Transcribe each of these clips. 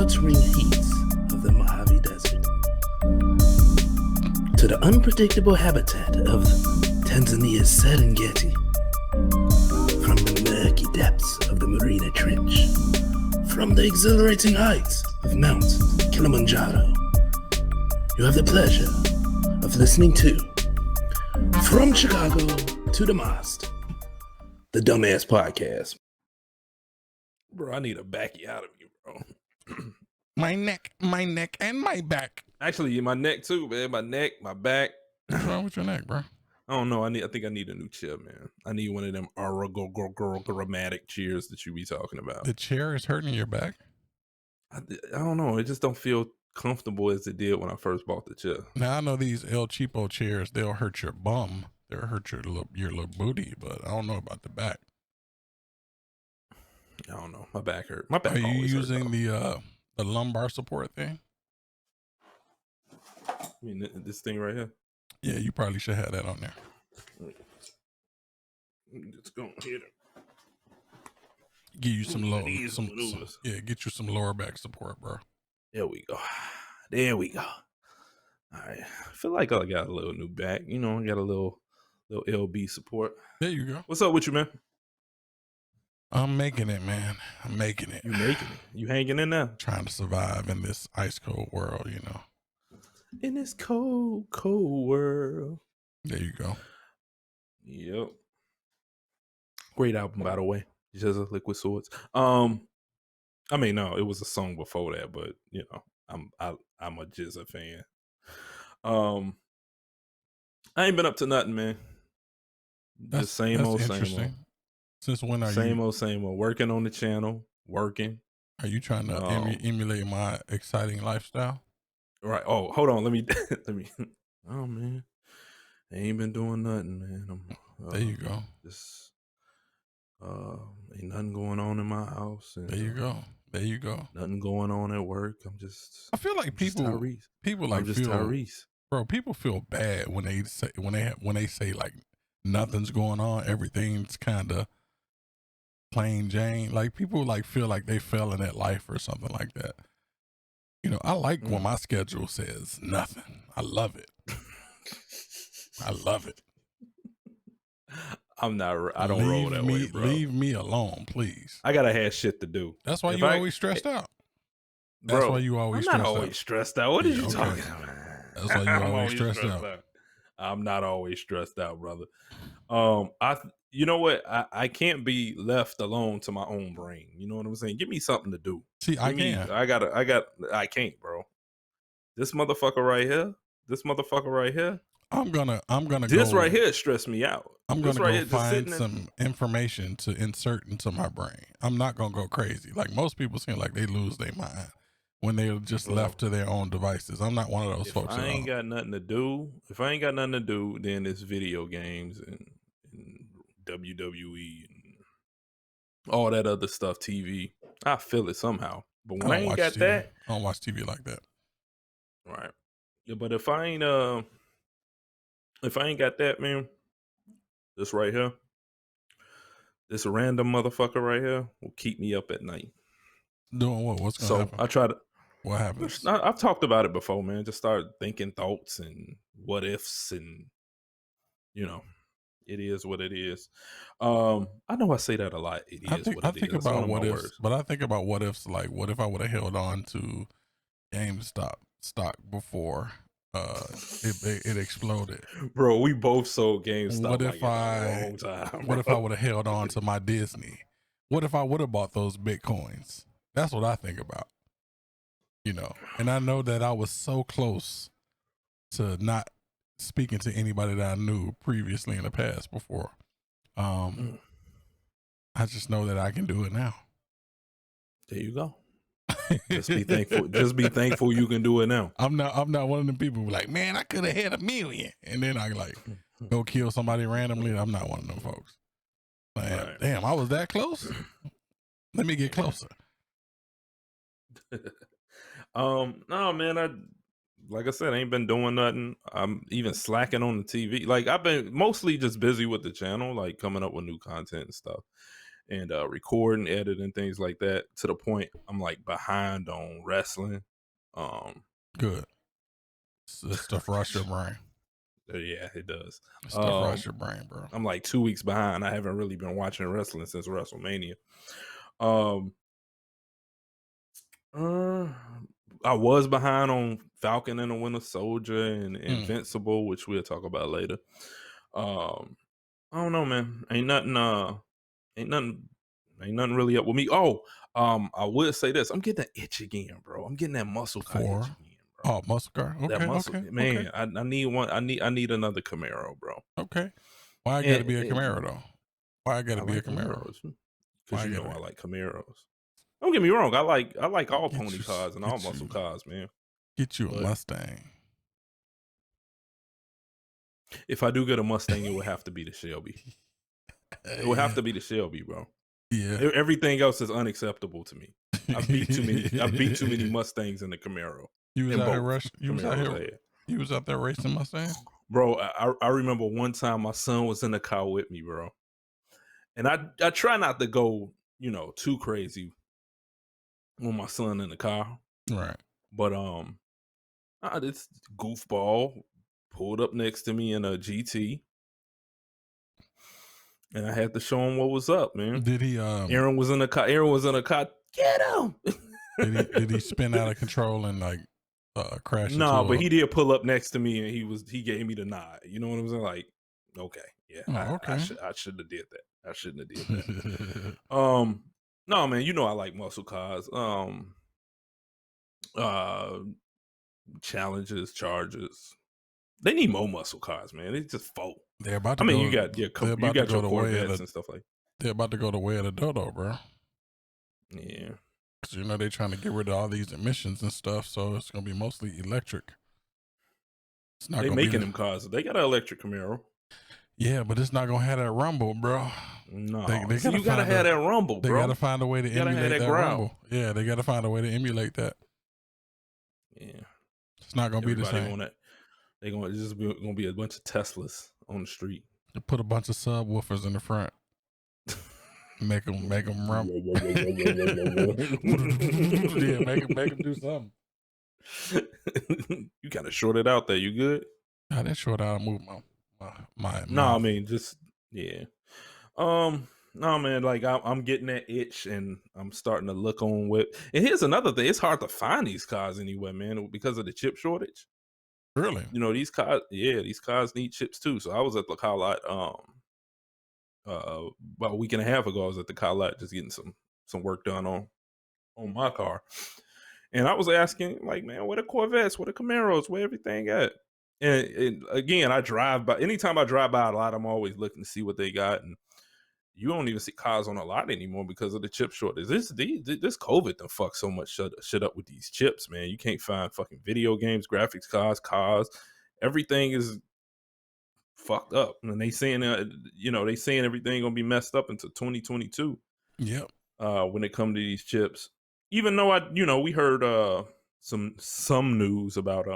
sweltering heats of the Mojave Desert to the unpredictable habitat of Tanzania's Serengeti, from the murky depths of the Marina Trench, from the exhilarating heights of Mount Kilimanjaro, you have the pleasure of listening to From Chicago to Dummast, the Dummast Podcast. Bro, I need a backy out of you, bro. My neck, and my back. Actually, my neck too, man. My neck, my back. What's wrong with your neck, bro? I don't know. I think I need a new chair, man. I need one of them grammatic chairs that you be talking about. The chair is hurting your back? I don't know. It just don't feel comfortable as it did when I first bought the chair. Now I know these El Cheapo chairs, they'll hurt your bum. They'll hurt your little booty, but I don't know about the back. I don't know. My back hurt. My back. Are you using the lumbar support thing? I mean, this thing right here. Yeah, you probably should have that on there. Let's go hit it. Give you some get you some lower back support, bro. There we go. There we go. All right. I feel like I got a little new back. You know, I got a little LB support. There you go. What's up with you, man? I'm making it, man. I'm making it. You making it? You hanging in there? Trying to survive in this ice cold world, you know. In this cold, cold world. There you go. Yep. Great album, by the way. Just Liquid Swords. I mean, no, it was a song before that, but you know, I'm a Jizza fan. I ain't been up to nothing, man. Just same old. Since when are same old. Working on the channel. Working. Are you trying to emulate my exciting lifestyle? Right. Oh, hold on. Let me. Oh man, I ain't been doing nothing, man. There you go. Just ain't nothing going on in my house. And, there you go. Nothing going on at work. I feel like people like Tyrese. Bro, people feel bad when they say like nothing's going on. Everything's kind of plain Jane. Like people like feel like they fell in that life or something like that. You know, I like when my schedule says nothing. I love it. I love it. I don't roll that way, bro. Leave me alone, please. I gotta have shit to do. That's why you always stressed out. That's why you always stressed out. I'm not always stressed out. What are you talking about? That's why you always stressed out. I'm not always stressed out, brother. You know what? I can't be left alone to my own brain. You know what I'm saying? Give me something to do. See, I can't, bro. This motherfucker right here. I'm gonna this right here stress me out. I'm gonna go find some information to insert into my brain. I'm not gonna go crazy. Like most people seem like they lose their mind when they're just left to their own devices. I'm not one of those folks. If I ain't got nothing to do, then it's video games and WWE and all that other stuff, TV. I feel it somehow. But when I ain't got that, I don't watch TV like that. Right. Yeah, but if I ain't got that, man, this right here, this random motherfucker right here will keep me up at night. Doing what? What's gonna happen? I try to. What happens? I've talked about it before, man. Just start thinking thoughts and what ifs, and you know, it is what it is. I know I say that a lot. I think about what ifs, but I think about what ifs. Like, what if I would have held on to GameStop stock before it exploded? Bro, we both sold GameStop. What if what if I would have held on to my Disney? What if I would have bought those Bitcoins? That's what I think about. You know, and I know that I was so close to not speaking to anybody that I knew previously in the past before. I just know that I can do it now. There you go. Just be thankful. Just be thankful you can do it now. I'm not one of them people who like, man, I could have had $1 million, and then I like go kill somebody randomly. I'm not one of them folks. Like, right. Damn, I was that close. Let me get closer. No, man. Like I said, I ain't been doing nothing. I'm even slacking on the TV. Like I've been mostly just busy with the channel, like coming up with new content and stuff. and record and edit and things like that, to the point I'm like behind on wrestling. Good. This stuff rush your brain. Yeah, it does. Stuff rush your brain, bro. I'm like 2 weeks behind. I haven't really been watching wrestling since WrestleMania. I was behind on Falcon and the Winter Soldier and Invincible, which we'll talk about later. I don't know, man. Ain't nothing really up with me. I would say this. I'm getting that itch again, bro. I'm getting that muscle car itch again, bro. Oh, muscle car. Okay, that muscle, okay, man. okay. I need one. I need another Camaro, bro. Okay. Why I gotta be a Camaro though? Why I gotta be a Camaro? Because I like Camaros. Don't get me wrong. I like all pony cars and all muscle cars, man. Get you a Mustang. If I do get a Mustang, it would have to be the Shelby. It would have to be the Shelby, bro. Yeah. Everything else is unacceptable to me. I beat too many Mustangs in the Camaro. You was out here rushing. You was out there racing Mustang, bro. I remember one time my son was in the car with me, bro, and I try not to go, too crazy with my son in the car, right? But this goofball pulled up next to me in a GT. And I had to show him what was up, man. Did he? Aaron was in the car. Get him! did he spin out of control and like crash? No, but he did pull up next to me, and he gave me the nod. You know what I'm saying? Like, okay, yeah, okay. I shouldn't have did that. I shouldn't have did that. No, man, I like muscle cars. Challenges, charges. They need more muscle cars, man. It's just full. They're about to. You got your Corvettes and stuff like. They're about to go the way of the dodo, bro. Yeah, because they're trying to get rid of all these emissions and stuff, so it's gonna be mostly electric. It's not. They making them cars. They got an electric Camaro. Yeah, but it's not gonna have that rumble, bro. No, you gotta have that rumble, bro. They gotta find a way to emulate that rumble. Yeah, they gotta find a way to emulate that. Yeah, it's not gonna be the same. They're gonna be a bunch of Teslas on the street. They put a bunch of subwoofers in the front. make them rumble. Yeah, make them do something. You kind of shorted out there. You good? I didn't short out. I moved my. No, I mean just yeah. No, man. Like I'm getting that itch, and I'm starting to look on what. And here's another thing: it's hard to find these cars anywhere, man, because of the chip shortage. Really? These cars. Yeah, these cars need chips too. So I was at the car lot. About a week and a half ago, I was at the car lot just getting some work done on my car, and I was asking, like, man, where the Corvettes, where the Camaros, where everything at? And again, I drive by. Anytime I drive by a lot, I'm always looking to see what they got, and you don't even see cars on a lot anymore because of the chip shortage. This COVID done fuck so much shit up with these chips, man. You can't find fucking video games, graphics cars. Everything is fucked up, and they saying everything gonna be messed up until 2022. Yep. When it comes to these chips, even though we heard some news about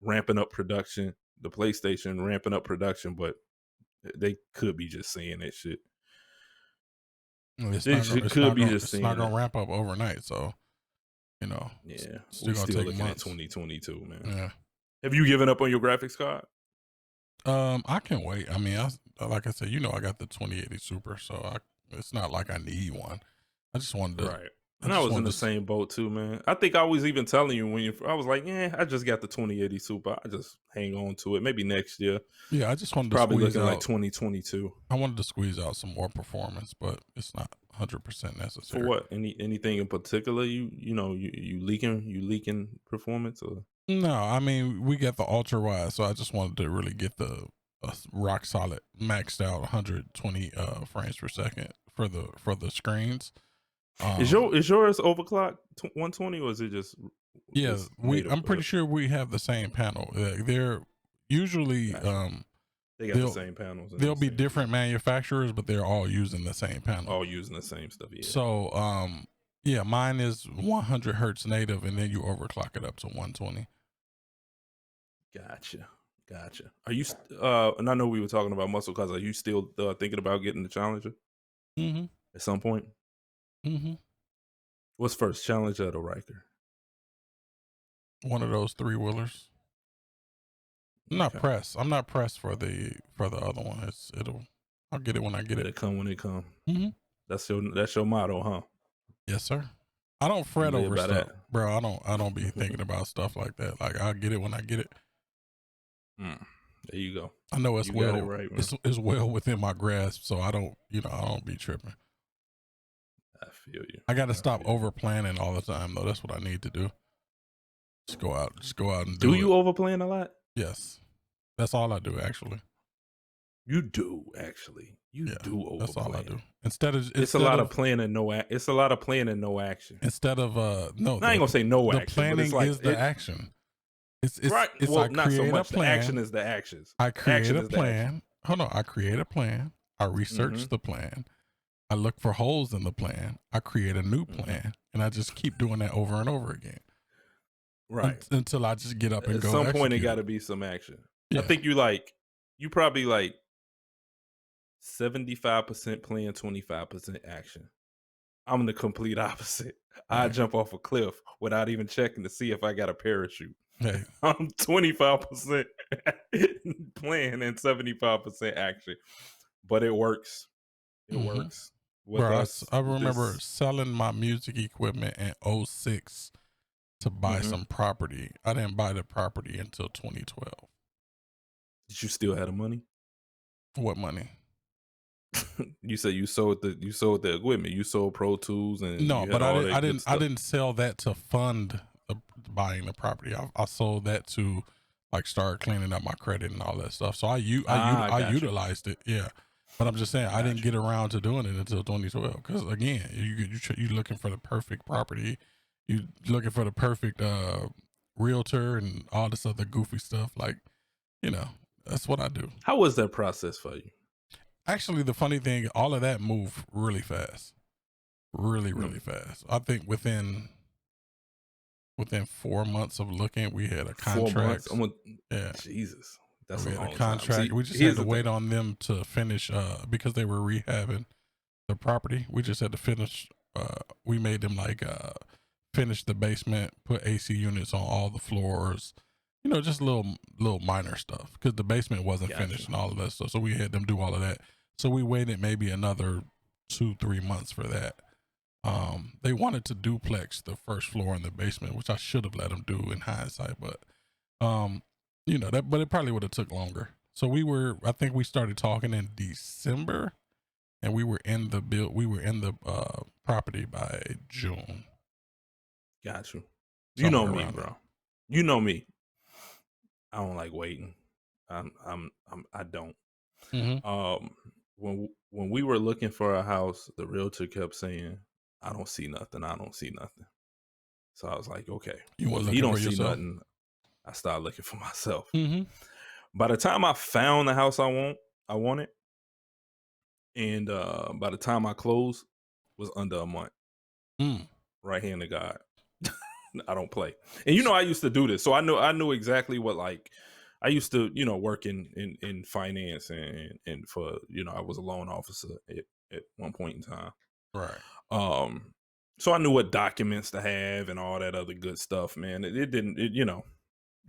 ramping up production, the PlayStation ramping up production, but they could be just saying that shit. It's not gonna ramp up overnight, so yeah, still gonna take looking months. At 2022, man. Yeah. Have you given up on your graphics card? I can wait. I mean, like I said, I got the 2080 Super, so it's not like I need one. I just wanted to. Right. And I was in the same boat too, man. I think I was even telling you I was like, I just got the 2080 Super. I just hang on to it. Maybe next year. Yeah, I just wanted to probably squeeze looking out, like 2022. I wanted to squeeze out some more performance, but it's not 100% necessary. For what? Anything in particular? You leaking performance or? No, I mean we got the ultra wide, so I just wanted to really get the rock solid, maxed out 120 frames per second for the screens. Is yours overclocked 120 or is it just? Yeah, I'm pretty sure we have the same panel. They're usually they got the same panels. There'll be different manufacturers, but they're all using the same panel. All using the same stuff. Yeah. So yeah, mine is 100 hertz native, and then you overclock it up to 120. Gotcha. Are you? And I know we were talking about muscle cars. Are you still thinking about getting the Challenger? Mm-hmm. at some point? Mm-hmm. What's first, Challenger or Riker? One of those 3-wheelers. I'm not pressed. I'm not pressed for the other one. I'll get it when I get Let it. it come when it come. Mm-hmm. That's your motto, huh? Yes, sir. I don't fret live over by stuff, that. bro. I don't be thinking about stuff like that. Like, I'll get it when I get it. There you go. I know it's You well, got it right, man. it's well within my grasp, so I don't be tripping. I feel you. I got to stop over planning all the time, though. That's what I need to do. Just go out and do it. Do you over plan a lot? Yes, that's all I do actually. You do actually. You do over. That's all I do. It's a lot of planning, it's a lot of planning and no action. Instead of no, I ain't gonna say no action. The planning but it's like, is the action. It's right. It's well, I not so create much. a plan. The action is the actions. I create action a is the action. plan. Hold on. I create a plan. I research the plan. I look for holes in the plan. I create a new plan, and I just keep doing that over and over again. Right. Until I just get up and At go. some point, it execute got to be some action. I think you probably 75% plan, 25% action. I'm the complete opposite. I jump off a cliff without even checking to see if I got a parachute. Hey. I'm 25% plan and 75% action, but it works. It works. With Bro, us, I remember selling my music equipment in 2006 to buy some property. I didn't buy the property until 2012. Did you still have the money? What money? You said you sold the equipment. You sold Pro Tools and no, but I didn't sell that to fund buying the property. I sold that to start cleaning up my credit and all that stuff. So I utilized it. Yeah. But I'm just saying, I didn't get around to doing it until 2012. Because again, you're looking for the perfect property. You're looking for the perfect realtor and all this other goofy stuff. That's what I do. How was that process for you? Actually, the funny thing, all of that moved really fast. Really, really fast. I think within 4 months of looking, we had a contract. 4 months? Yeah. Jesus. That's we a had long a contract. Time. See, we just had to wait on them to finish because they were rehabbing the property. We just had to finish. We made them finish the basement, put AC units on all the floors. Just little minor stuff because the basement wasn't finished and all of that stuff. So we had them do all of that. So we waited maybe another 2-3 months for that. They wanted to duplex the first floor in the basement, which I should have let them do in hindsight, but but it probably would have took longer. So I think we started talking in December, and we were in the property by June. Got you. You know me, bro. You know me. I don't like waiting. I don't. When we were looking for a house, the realtor kept saying, "I don't see nothing. I don't see nothing." So I was like, "Okay, if you don't see nothing, I started looking for myself." By the time I found the house I wanted, and by the time I closed, was under a month. Right hand to God. I don't play. And I used to do this. So I knew exactly what I used to, work in finance and for, I was a loan officer at one point in time. Right. So I knew what documents to have and all that other good stuff, man. It didn't,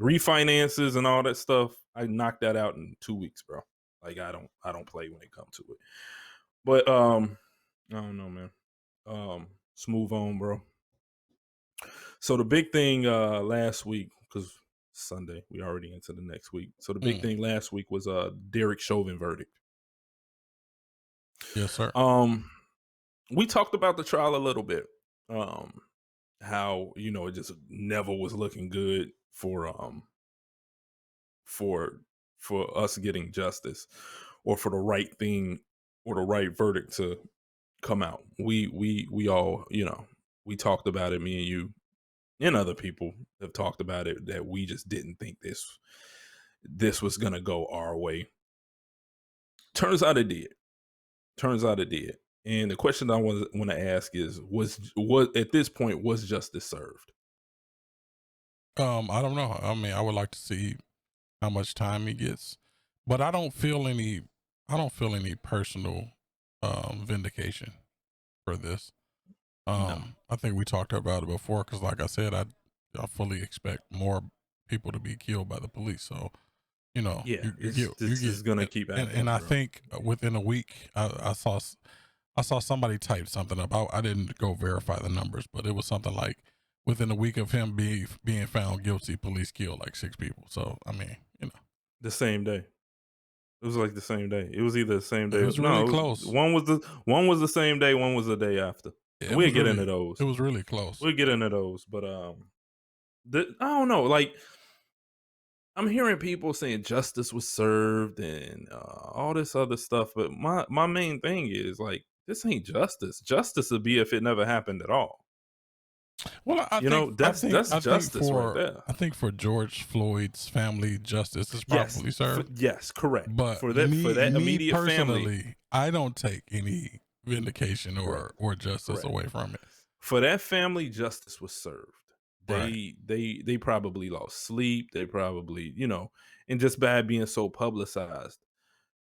refinances and all that stuff. I knocked that out in 2 weeks, bro. I don't play when it comes to it. But I don't know, man. Smooth on, bro. So the big thing last week, because Sunday, we already into the next week. So the big thing last week was Derrick Chauvin verdict. Yes, sir. We talked about the trial a little bit. How it just never was looking good for us getting justice or for the right thing or the right verdict to come out. We all we talked about it. Me and you and other people have talked about it, that we just didn't think this was gonna go our way. Turns out it did. And the question I want to ask is, was at this point, was justice served? I don't know. I mean, I would like to see how much time he gets, but I don't feel any personal vindication. for this. No. I think we talked about it before because, like I said, I fully expect more people to be killed by the police. So, you know, Yeah, you this get, is gonna keep happening. and I bro. think within a week, I saw somebody type something up. I didn't go verify the numbers, but it was something like within a week of him being found guilty, police killed like 6 people. So, I mean, you know, the same day. It was like the same day. It was either the same day. it was really close. One was the same day. One was the day after. Yeah, And we'll get into those. It was really close. We'll get into those. But I don't know. Like, I'm hearing people saying justice was served and all this other stuff. But my main thing is, like, this ain't justice. Justice would be if it never happened at all. Well, I think that's justice right there. I think for George Floyd's family, justice is probably served. Yes, correct. But for that immediate personally, family, I don't take any vindication or justice away from it. For that family, justice was served. Right. They probably lost sleep. They probably, and just by being so publicized,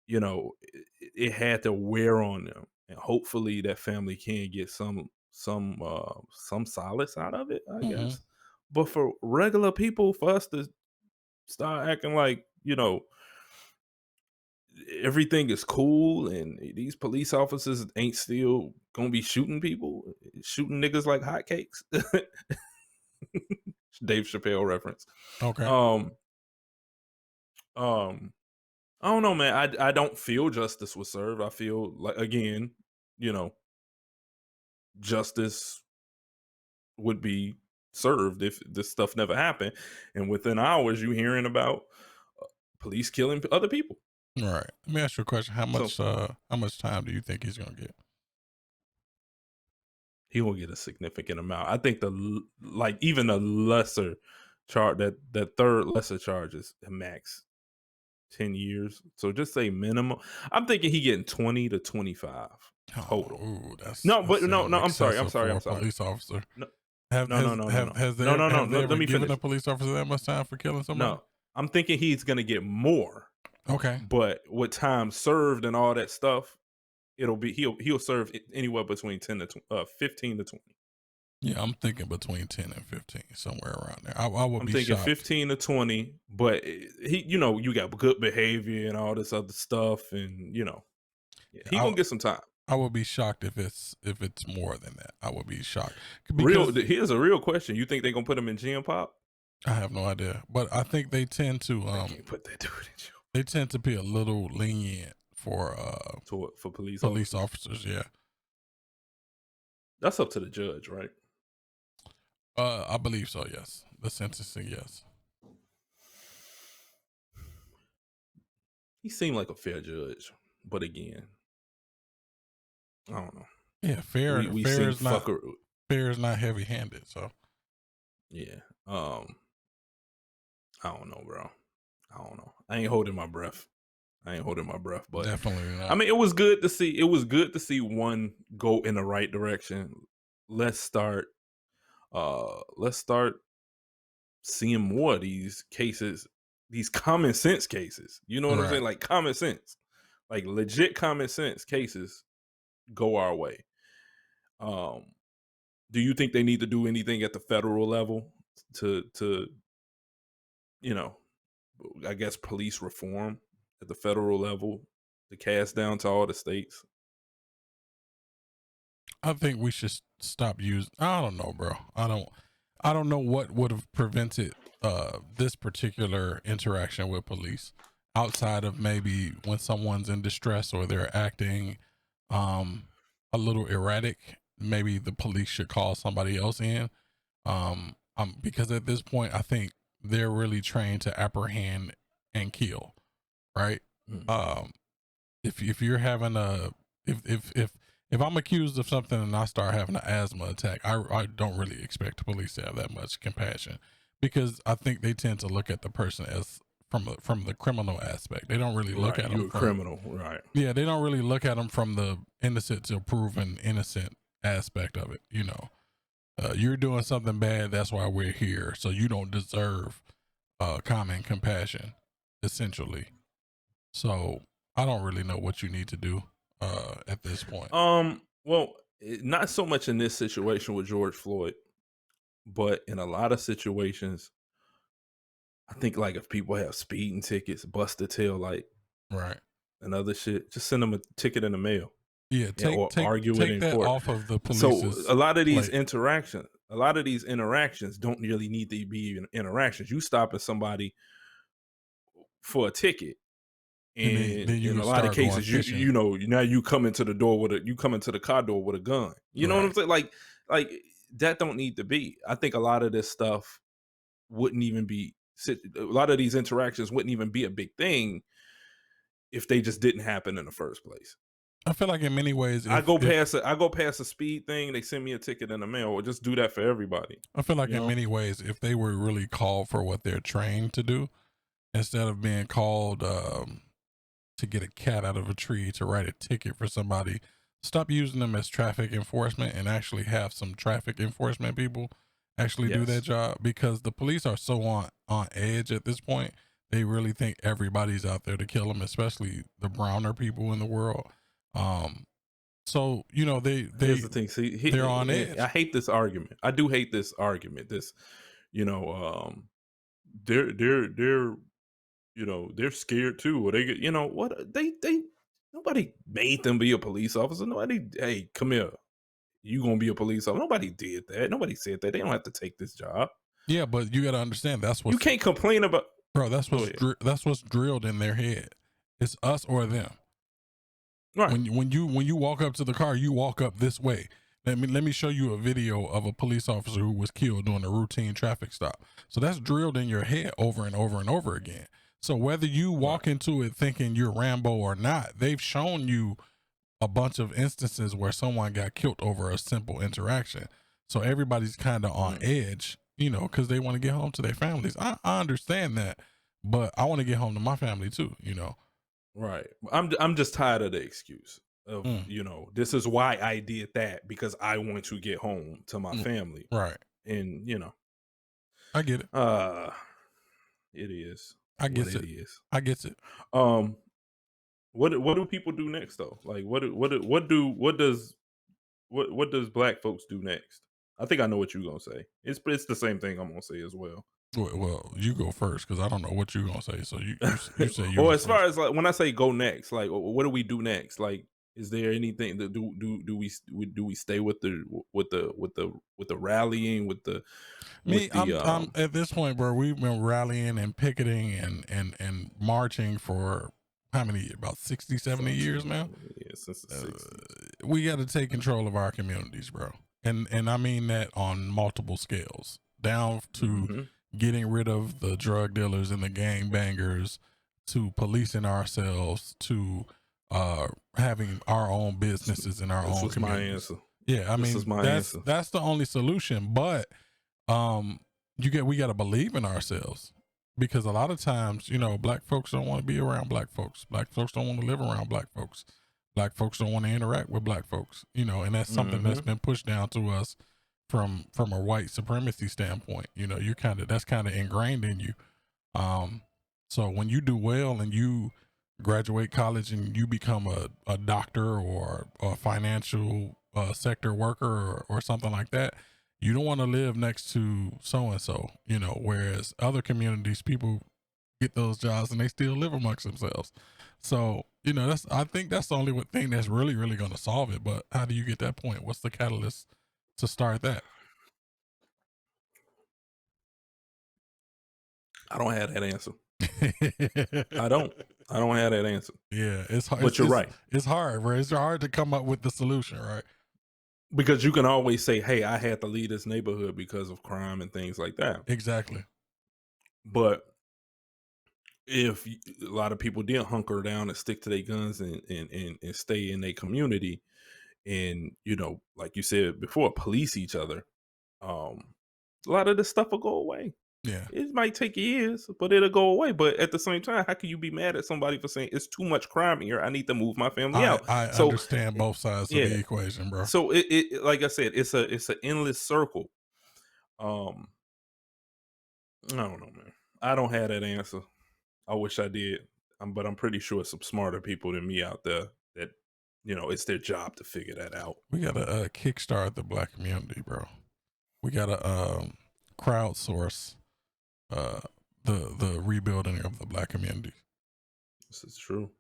it had to wear on them. And hopefully that family can get some solace out of it, I guess. But for regular people, for us to start acting like, everything is cool and these police officers ain't still gonna be shooting people, shooting niggas like hotcakes. Dave Chappelle reference. Okay. I don't know, man. I don't feel justice was served. I feel like, again, justice would be served if this stuff never happened. And within hours, you hearing about police killing other people. All right. Let me ask you a question. How much time do you think he's gonna get? He will get a significant amount. I think even a lesser charge, that third lesser charge is max 10 years. So just say minimum. I'm thinking he getting 20 to 25 total. Ooh, I'm sorry. Police officer. No. Has they Let me given finish. a police officer that much time for killing somebody? No, I'm thinking he's gonna get more. Okay. But with time served and all that stuff, he'll serve anywhere between 15 to 20. Yeah, I'm thinking between 10 and 15, somewhere around there. I'm thinking shocked. 15 to 20, but you got good behavior and all this other stuff, and he gonna get some time. I would be shocked if it's more than that. I would be shocked. Here's a real question. You think they're gonna put him in Gen Pop? I have no idea, but I think they tend to they can't put that dude in jail. They tend to be a little lenient for police officers. Yeah, that's up to the judge, right? I believe so. Yes, the sentencing. Yes, he seemed like a fair judge, but again, I don't know. Yeah, fair is not heavy-handed. So yeah, I don't know, bro. I don't know. I ain't holding my breath, but definitely not. I mean, it was good to see one go in the right direction. Let's start seeing more of these cases, these common sense cases. You know what I'm saying? Like common sense, like legit common sense cases go our way. Do you think they need to do anything at the federal level to I guess police reform at the federal level to cast down to all the states? I think we should stop using. I don't know, bro. I don't know what would have prevented this particular interaction with police outside of maybe when someone's in distress or they're acting a little erratic. Maybe the police should call somebody else in. Because at this point, I think they're really trained to apprehend and kill, right? If you're having if I'm accused of something and I start having an asthma attack, I don't really expect the police to have that much compassion, because I think they tend to look at the person as from the criminal aspect. They don't really look at them. You're a criminal, right? Yeah, they don't really look at them from the innocent to proven innocent aspect of it. You're doing something bad, that's why we're here. So you don't deserve common compassion, essentially. So I don't really know what you need to do at this point. Well, not so much in this situation with George Floyd, but in a lot of situations, I think like if people have speeding tickets, busted tail light, Right. and other shit, just send them a ticket in the mail. Yeah, Or argue it take in that court. off of the So police's a lot of these plate. interactions don't really need to be interactions. You stopping somebody for a ticket, And and then you in can a lot of start going cases, fishing. you know now you come into the car door with a gun. You know what I'm Right. saying? Like that don't need to be. I think a lot of this stuff wouldn't even be. A lot of these interactions wouldn't even be a big thing if they just didn't happen in the first place. I feel like in many ways, I go past a speed thing, they send me a ticket in the mail, or just do that for everybody. I feel like You in know? many ways, if they were really called for what they're trained to do, instead of being called to get a cat out of a tree to write a ticket for somebody, stop using them as traffic enforcement and actually have some traffic enforcement people actually do that Yes. job, because the police are so on edge at this point. They really think everybody's out there to kill them, especially the browner people in the world. So you know Here's the thing. See, they're on edge. I hate this argument. I do hate this argument. This, you know, they're they're scared too, or they get what they nobody made them be a police officer. Nobody, hey, come here, you gonna be a police officer. Nobody did that. Nobody said that. They don't have to take this job. Yeah, but you got to understand You can't complain about. that's Go that's what's drilled in their head. It's us or them. Right. When you walk up to the car, you walk up this way. Let me show you a video of a police officer who was killed during a routine traffic stop. So that's drilled in your head over and over and over again. So whether you walk into it thinking you're Rambo or not, they've shown you a bunch of instances where someone got killed over a simple interaction. So everybody's kind of on edge, you know, because they want to get home to their families. I understand that, but I want to get home to my family too, you know. Right. I'm just tired of the excuse of this is why I did that, because I want to get home to my family. Right. And I get it. It is. I get it. It is. I get it. What do people do next though? Like what does black folks do next? I think I know what you're gonna say. It's the same thing I'm gonna say as well. Well, you go first because I don't know what you're gonna say. So you say you. Well, as far as like when I say go next, like what do we do next? Like, is there anything that do we stay with the rallying with the I'm at this point, bro. We've been rallying and picketing and marching for how many? About 60, 70 years now. Yeah, since the 60s. We got to take control of our communities, bro, and I mean that on multiple scales, down to getting rid of the drug dealers and the gang bangers, to policing ourselves, to having our own businesses in our own communities. My answer. Yeah, I mean that's the only solution. But we got to believe in ourselves, because a lot of times, you know, black folks don't want to be around black folks. Black folks don't want to live around black folks. Black folks don't want to interact with black folks, you know, and that's something that's been pushed down to us from a white supremacy standpoint. You know, that's kind of ingrained in you. So when you do well and you graduate college and you become a doctor or a financial sector worker or something like that, you don't want to live next to so-and-so, you know, whereas other communities, people get those jobs and they still live amongst themselves. So, you know, I think that's the only thing that's really, really going to solve it. But how do you get that point? What's the catalyst to start that? I don't have that answer. I don't have that answer. Yeah, it's hard. But you're right. It's hard, bro. It's hard to come up with the solution, right? Because you can always say, hey, I had to leave this neighborhood because of crime and things like that. Exactly. But if a lot of people did hunker down and stick to their guns and stay in their community and, you know, like you said before, police each other, a lot of this stuff will go away. Yeah. It might take years, but it'll go away. But at the same time, how can you be mad at somebody for saying it's too much crime here? I need to move my family out. I understand both sides of the equation, bro. So it like I said, it's an endless circle. I don't know, man. I don't have that answer. I wish I did. But I'm pretty sure some smarter people than me out there that it's their job to figure that out. We gotta kickstart the black community, bro. We gotta crowdsource the rebuilding of the black community. This is true.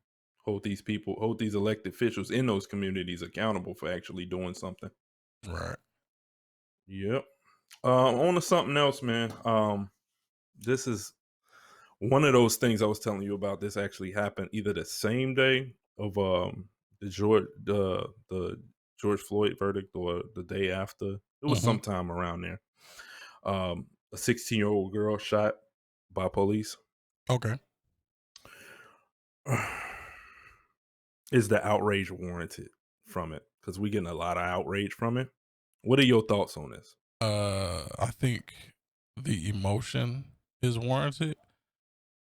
Hold these elected officials in those communities accountable for actually doing something. Right. Yep. On to something else, man. This is one of those things I was telling you about. This actually happened either the same day of the George Floyd verdict or the day after. It was sometime around there. A 16-year-old girl shot by police. Okay. Is the outrage warranted from it? Because we're getting a lot of outrage from it. What are your thoughts on this? I think the emotion is warranted,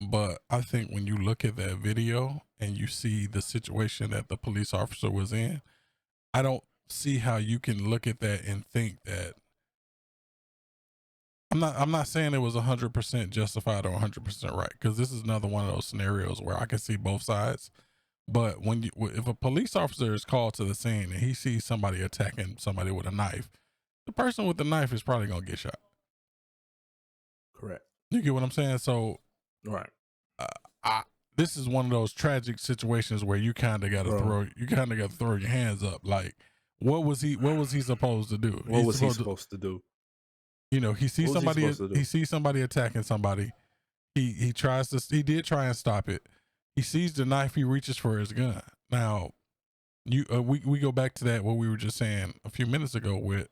but I think when you look at that video and you see the situation that the police officer was in, I don't see how you can look at that and think that I'm not saying it was 100% justified or 100% right, because this is another one of those scenarios where I can see both sides. But if a police officer is called to the scene and he sees somebody attacking somebody with a knife, the person with the knife is probably gonna get shot. Correct. You get what I'm saying? So, right. This is one of those tragic situations where you kind of got to throw your hands up. Like, what was he supposed to do? What was he supposed to do? He sees somebody attacking somebody. He did try and stop it. He sees the knife. He reaches for his gun. Now, we go back to that what we were just saying a few minutes ago with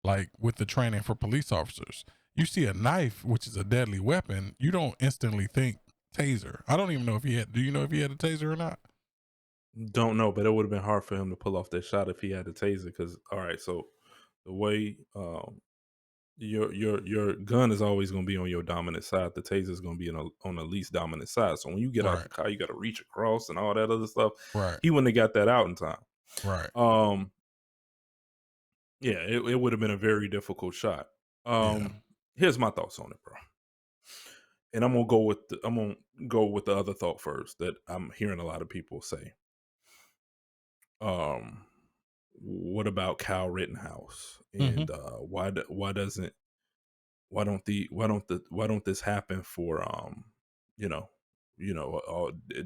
the training for police officers. You see a knife, which is a deadly weapon, you don't instantly think taser. I don't even know if he had. Do you know if he had a taser or not? Don't know, but it would have been hard for him to pull off that shot if he had a taser. Because so the way your gun is always going to be on your dominant side. The taser is going to be on the least dominant side. So when you get out the car, you got to reach across and all that other stuff. Right. He wouldn't have got that out in time. Right. Yeah, it would have been a very difficult shot. Here's my thoughts on it, bro. And I'm gonna go with the other thought first that I'm hearing a lot of people say. What about Kyle Rittenhouse? And why don't this happen for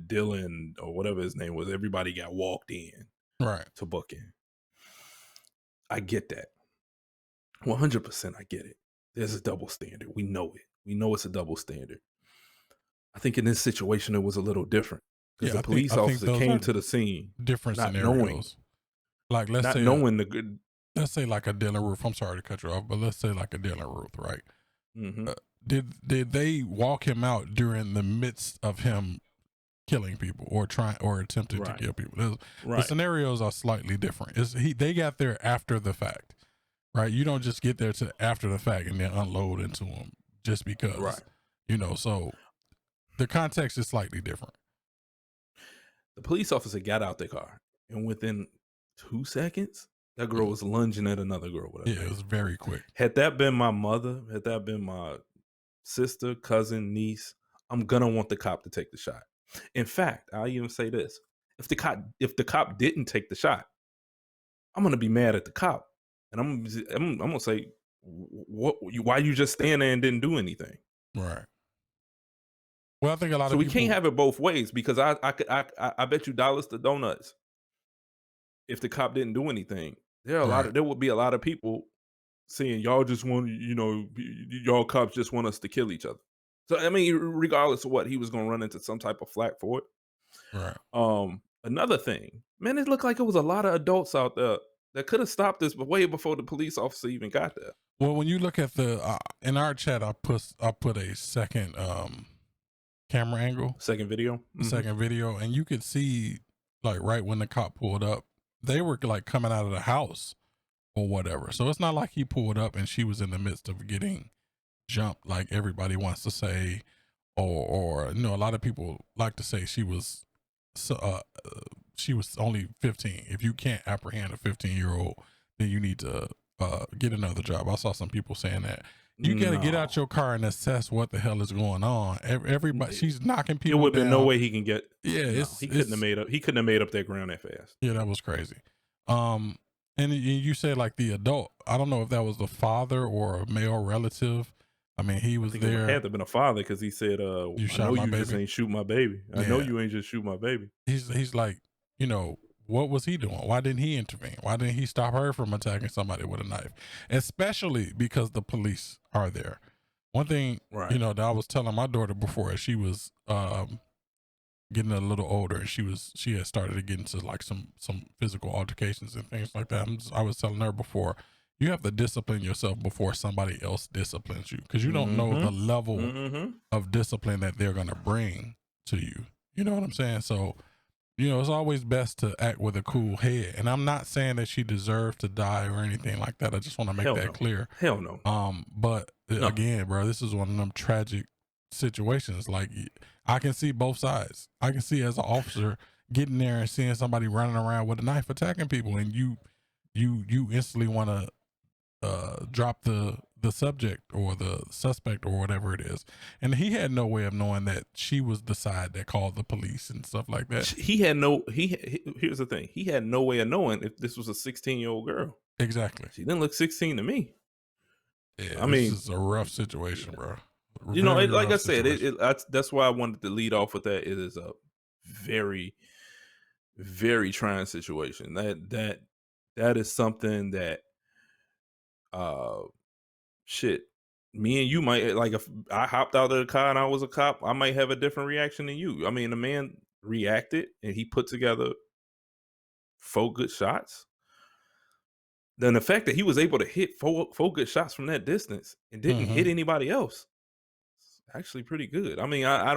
Dylan or whatever his name was? Everybody got walked in to booking. I get that. 100% I get it. There's a double standard. We know it. We know it's a double standard. I think in this situation it was a little different because the police officer came to the scene. Different scenarios. Like let's say like a Dylan Roof. I'm sorry to cut you off, but let's say like a Dylan Roof, right? Did they walk him out during the midst of him killing people or attempting to kill people? The scenarios are slightly different. They got there after the fact, right? You don't just get there to after the fact and then unload into them just because, so the context is slightly different. The police officer got out the car and within 2 seconds, that girl was lunging at another girl. It was very quick. Had that been my mother, had that been my sister, cousin, niece, I'm going to want the cop to take the shot. In fact, I'll even say this. If the cop didn't take the shot, I'm going to be mad at the cop. And I'm going to say, why you just stand there and didn't do anything? Right. Well, I think a lot of people... we can't have it both ways because I bet you dollars to donuts. If the cop didn't do anything, there would be a lot of people saying y'all just want, y'all cops just want us to kill each other. So I mean, regardless of what, he was going to run into some type of flack for it. Right. Another thing, man, it looked like it was a lot of adults out there that could have stopped this way before the police officer even got there. Well, when you look at the in our chat, I put a second camera angle, second video, and you could see like right when the cop pulled up, they were like coming out of the house or whatever. So it's not like he pulled up and she was in the midst of getting jumped like everybody wants to say, or a lot of people like to say she was only 15. If you can't apprehend a 15-year-old, then you need to get another job. I saw some people saying that. You got to get No. out your car and assess what the hell is going on. Everybody, she's knocking There people would have down. been no way he can get. Yeah, No, he couldn't have made up that ground that fast. Yeah, that was crazy. And you said like the adult. I don't know if that was the father or a male relative. I mean, he was I think there. it had to have been a father because he said, You "I shot know my you just baby?" ain't shoot my baby. I know Yeah. you ain't just shoot my baby." He's like, you know, what was he doing? Why didn't he intervene? Why didn't he stop her from attacking somebody with a knife? Especially because the police are there. One thing, Right. you know, that I was telling my daughter before, she was getting a little older, and she had started to get into like some physical altercations and things like that. I was telling her before, you have to discipline yourself before somebody else disciplines you, because you don't know the level of discipline that they're going to bring to you. You know what I'm saying? So, you know, it's always best to act with a cool head. And I'm not saying that she deserved to die or anything like that. I just want to make that clear. Hell no. But again, bro, this is one of them tragic situations. Like, I can see both sides. I can see as an officer getting there and seeing somebody running around with a knife attacking people, and you instantly want to drop the subject or the suspect or whatever it is. And he had no way of knowing that she was the side that called the police and stuff like that. Here's the thing. He had no way of knowing if this was a 16-year-old girl. Exactly. She didn't look 16 to me. Yeah, I mean, this is a rough situation, bro. You know, like I said, that's why I wanted to lead off with that. It is a very, very trying situation. That is something that, shit, me and you might, like, if I hopped out of the car and I was a cop, I might have a different reaction than you. I mean, the man reacted and he put together 4 good shots. Then the fact that he was able to hit four good shots from that distance and didn't hit anybody else, it's actually pretty good. I mean, I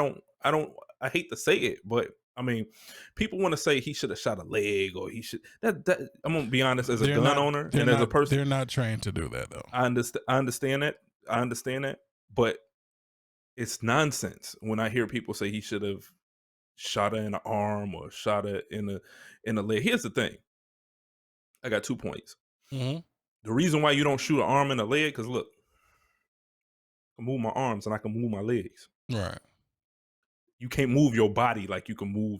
hate to say it, but I mean, people want to say he should have shot a leg or he should. That I'm gonna be honest, as a gun owner and as a person, they're not trained to do that though. I understand that, but it's nonsense when I hear people say he should have shot her in the arm or shot her in the leg. Here's the thing. I got 2 points. The reason why you don't shoot an arm and a leg, because look, I can move my arms and I can move my legs. Right. You can't move your body like you can move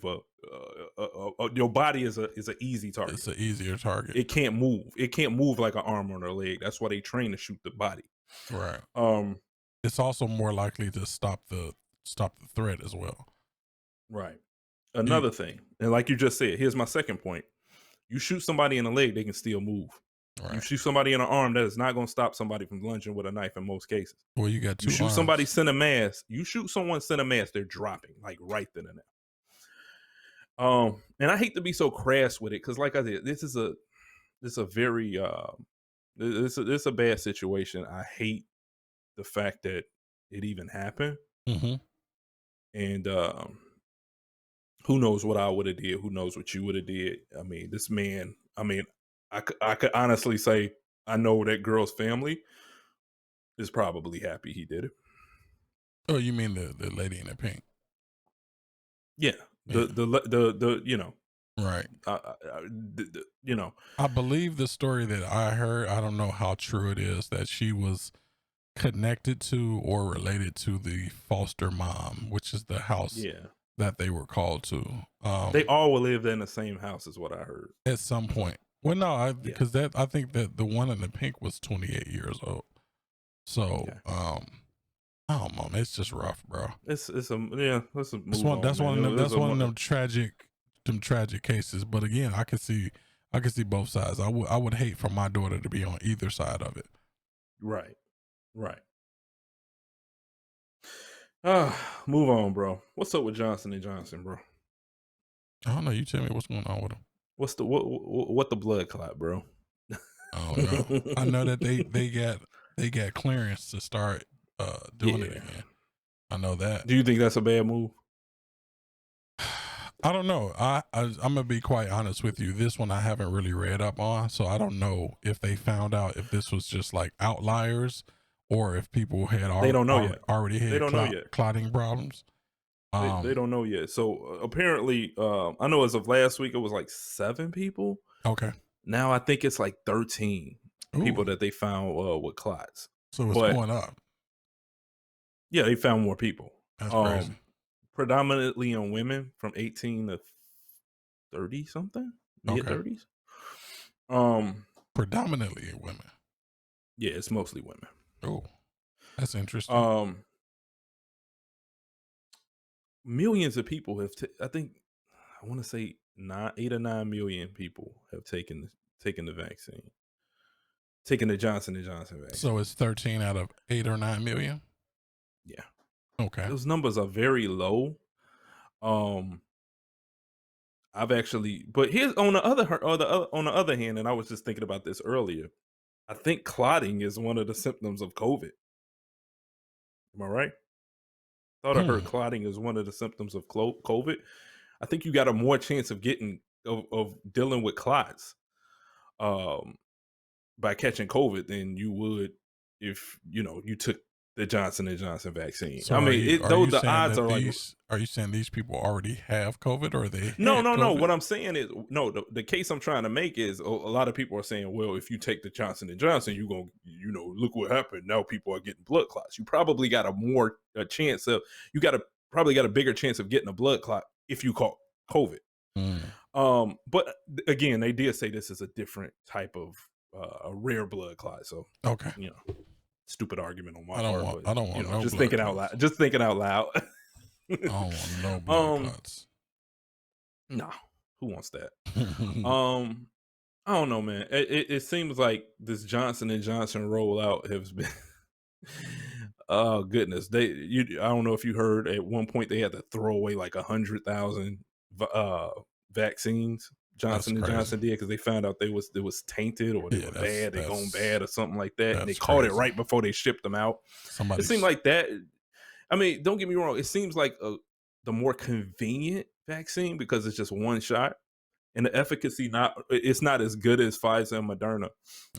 your body is an easy target. It's an easier target. It can't move. It can't move like an arm or a leg. That's why they train to shoot the body. Right. It's also more likely to stop the threat as well. Right. Another thing, and like you just said, here's my second point. You shoot somebody in the leg, they can still move. Right. You shoot somebody in the arm, that is not going to stop somebody from lunging with a knife in most cases. Well, you got 2 You shoot arms. somebody center mass. You shoot someone center mass, they're dropping like right then and there. And I hate to be so crass with it because, like I said, this is a very this is a bad situation. I hate the fact that it even happened. And who knows what I would have did? Who knows what you would have did? I mean, this man. I mean, I could honestly say I know that girl's family is probably happy he did it. Oh, you mean the lady in the pink? Yeah. The you know. Right. You know. I believe the story that I heard, I don't know how true it is, that she was connected to or related to the foster mom, which is the house that they were called to. They all will live in the same house is what I heard. At some point. Well, no, because I think that the one in the pink was 28 years old. So, I don't know. It's just rough, bro. That's one of them tragic cases. But again, I can see both sides. I would hate for my daughter to be on either side of it. Right. Move on, bro. What's up with Johnson & Johnson, bro? I don't know. You tell me what's going on with him. What's what the blood clot, bro? I don't know. I know that they got clearance to start doing it again. I know that. Do you think that's a bad move? I don't know. I'm gonna be quite honest with you. This one I haven't really read up on, so I don't know if they found out if this was just like outliers or if people had already had clotting problems. They don't know yet. So apparently, I know as of last week, it was like 7 people. Okay. Now I think it's like 13 people that they found with clots. So it's But going up. yeah, they found more people. That's crazy. Predominantly in women from 18 to 30 something, mid Okay. 30s. Predominantly in women. Yeah, it's mostly women. Oh, that's interesting. Millions of people have. I think I want to say 8 or 9 million people have taken the vaccine, taking the Johnson & Johnson vaccine. So it's 13 out of 8 or 9 million. Yeah. Okay. Those numbers are very low. I've actually, but here's on the other hand, and I was just thinking about this earlier. I think clotting is one of the symptoms of COVID. Am I right? Thought I heard clotting is one of the symptoms of COVID. I think you got a more chance of of dealing with clots by catching COVID than you would if you took the Johnson & Johnson vaccine. So I mean, though the odds are like. Are you saying these people already have COVID or they? No. COVID? What I'm saying is, no. The case I'm trying to make is a lot of people are saying, well, if you take the Johnson & Johnson, you're gonna, look what happened. Now people are getting blood clots. You probably got a chance of, probably got a bigger chance of getting a blood clot if you caught COVID. But again, they did say this is a different type of a rare blood clot. So okay, stupid argument on my part. I don't want no just blood thinking clots. out loud. Just thinking out loud. I don't want no blood clots. Nah, who wants that? I don't know, man. It seems like this Johnson & Johnson rollout has been. Oh goodness, I don't know if you heard. At one point, they had to throw away like 100,000 vaccines. Johnson & Johnson did because they found out it was tainted or they were bad, they gone bad or something like that, and they caught it right before they shipped them out. It seemed like that. I mean, don't get me wrong. It seems like the more convenient vaccine because it's just one shot, and the efficacy it's not as good as Pfizer and Moderna.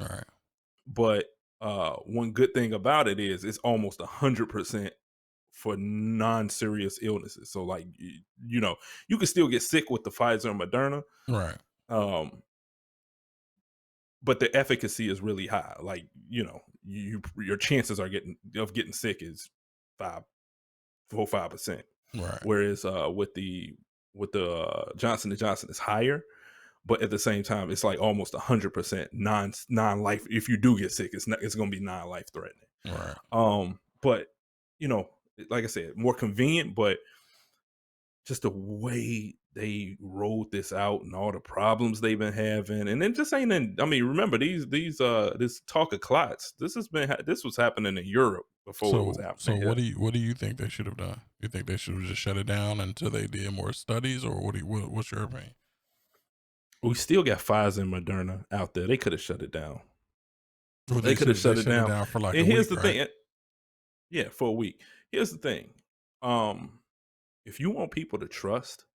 All right. But one good thing about it is it's almost 100% for non-serious illnesses. So like you can still get sick with the Pfizer and Moderna, right? But the efficacy is really high. Like your chances of getting sick is 5%. Right. Whereas with the Johnson & Johnson is higher, but at the same time it's like almost 100% non-life. If you do get sick, it's going to be non-life threatening. Right. But like I said, more convenient, but just the way they rolled this out and all the problems they've been having, and then just ain't in. I mean, remember this talk of clots. This was happening in Europe before it was happening. So what do you think they should have done? You think they should have just shut it down until they did more studies, or what's your opinion? We still got Pfizer and Moderna out there. They could have shut it down. Well, they could have shut it down for like and a here's week, the thing. Yeah, for a week. Here's the thing. If you want people to trust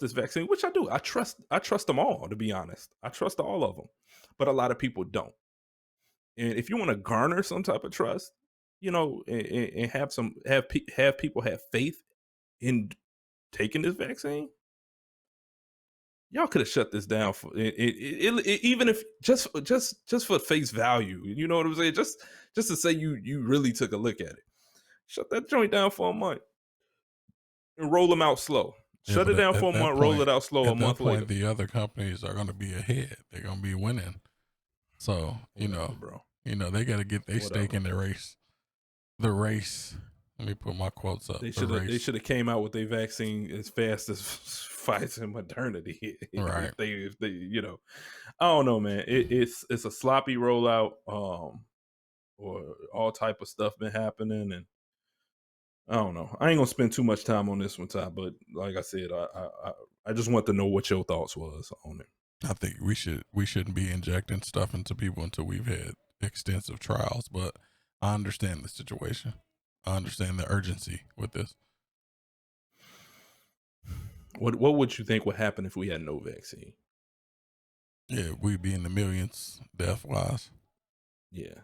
this vaccine, which I do, I trust them all, to be honest. I trust all of them, but a lot of people don't. And if you want to garner some type of trust, and have people have faith in taking this vaccine, y'all could have shut this down for even if just for face value. You know what I'm saying? Just to say you really took a look at it. Shut that joint down for a month and roll them out slow. Shut it down for a month, roll it out slow a month later. The other companies are going to be ahead. They're going to be winning. So, bro. They got to get their stake in the race. The race. Let me put my quotes up. They should have came out with their vaccine as fast as Pfizer and Moderna did. Right. if they I don't know, man. It's a sloppy rollout. Or all type of stuff been happening, and I don't know. I ain't gonna spend too much time on this one, Ty, but like I said, I just want to know what your thoughts was on it. I think we shouldn't be injecting stuff into people until we've had extensive trials, but I understand the situation. I understand the urgency with this. What would you think would happen if we had no vaccine? Yeah, we'd be in the millions death-wise. Yeah.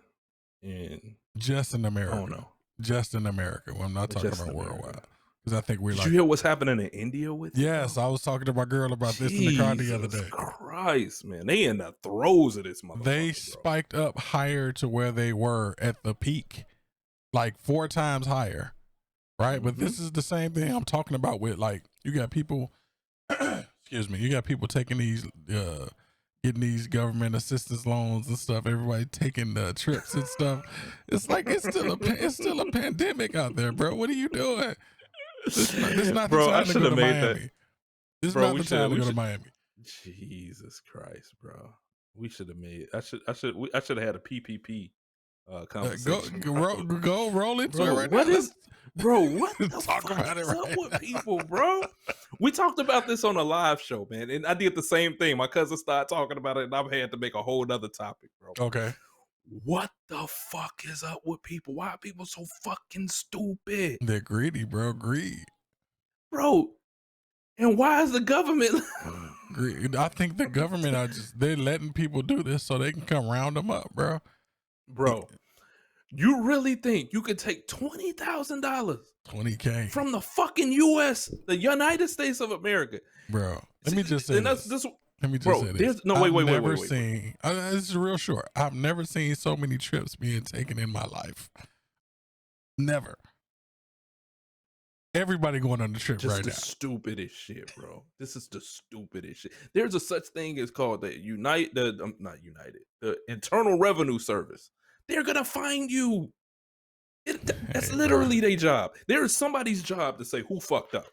And just in America. I don't know. Just in America. Well, I'm not talking about America. worldwide. because I think we're Did like, you hear what's happening in India with it? yes, I was talking to my girl about this in the car the other Jesus day. Christ, man. They in the throes of this motherfucker, They bro. spiked up higher to where they were at the peak, like 4 times higher, right? But this is the same thing I'm talking about with, like, you got people, excuse me, you got people taking these, getting these government assistance loans and stuff. Everybody taking trips and stuff. It's like it's still a pandemic out there, bro. What are you doing? This is not the Bro, I time to should go have to made Miami. that. This is Bro, not the time to go to Miami. Jesus Christ, bro. We should have made. I should have had a PPP conversation. Go roll into Bro, it right what now. is, bro? What the Talk fuck about it is right up with now. people, bro? We talked about this on a live show, man, and I did the same thing. My cousin started talking about it, and I've had to make a whole nother topic, bro. Okay. What the fuck is up with people? Why are people so fucking stupid, They're greedy, bro. Greed. bro? And why is the government? Greed. I think the government are they're letting people do this so they can come round them up, bro. Bro, you really think you could take $20,000 $20K from the fucking U.S., the United States of America, bro? Let me just say this. Let me just bro, say this. no, wait. This is real short. I've never seen so many trips being taken in my life. Never. Everybody going on the trip Just right the now. stupidest shit, bro. This is the stupidest shit. There's a such thing as called the the Internal Revenue Service. They're gonna find you. That's literally their job. There is somebody's job to say who fucked up.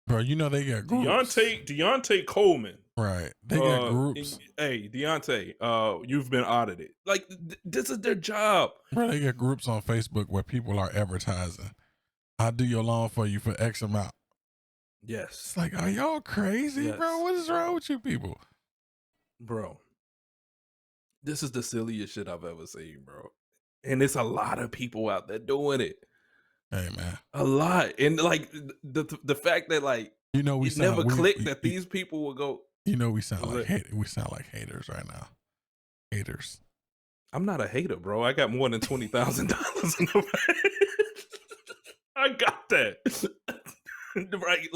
Bro, you know they got groups. Deontay Coleman. Right. They got groups. Hey, Deontay, you've been audited. Like, this is their job. Bro, they got groups on Facebook where people are advertising. I'll do your loan for you for X amount. Yes. It's like, are y'all crazy, bro? What is wrong with you people? Bro, this is the silliest shit I've ever seen, bro. And it's a lot of people out there doing it. Hey, man. A lot. And, like, the fact that, like, you know, we never clicked that these people will go. You know, we sound like haters right now. Haters. I'm not a hater, bro. I got more than $20,000 in the bank. I got that. Right?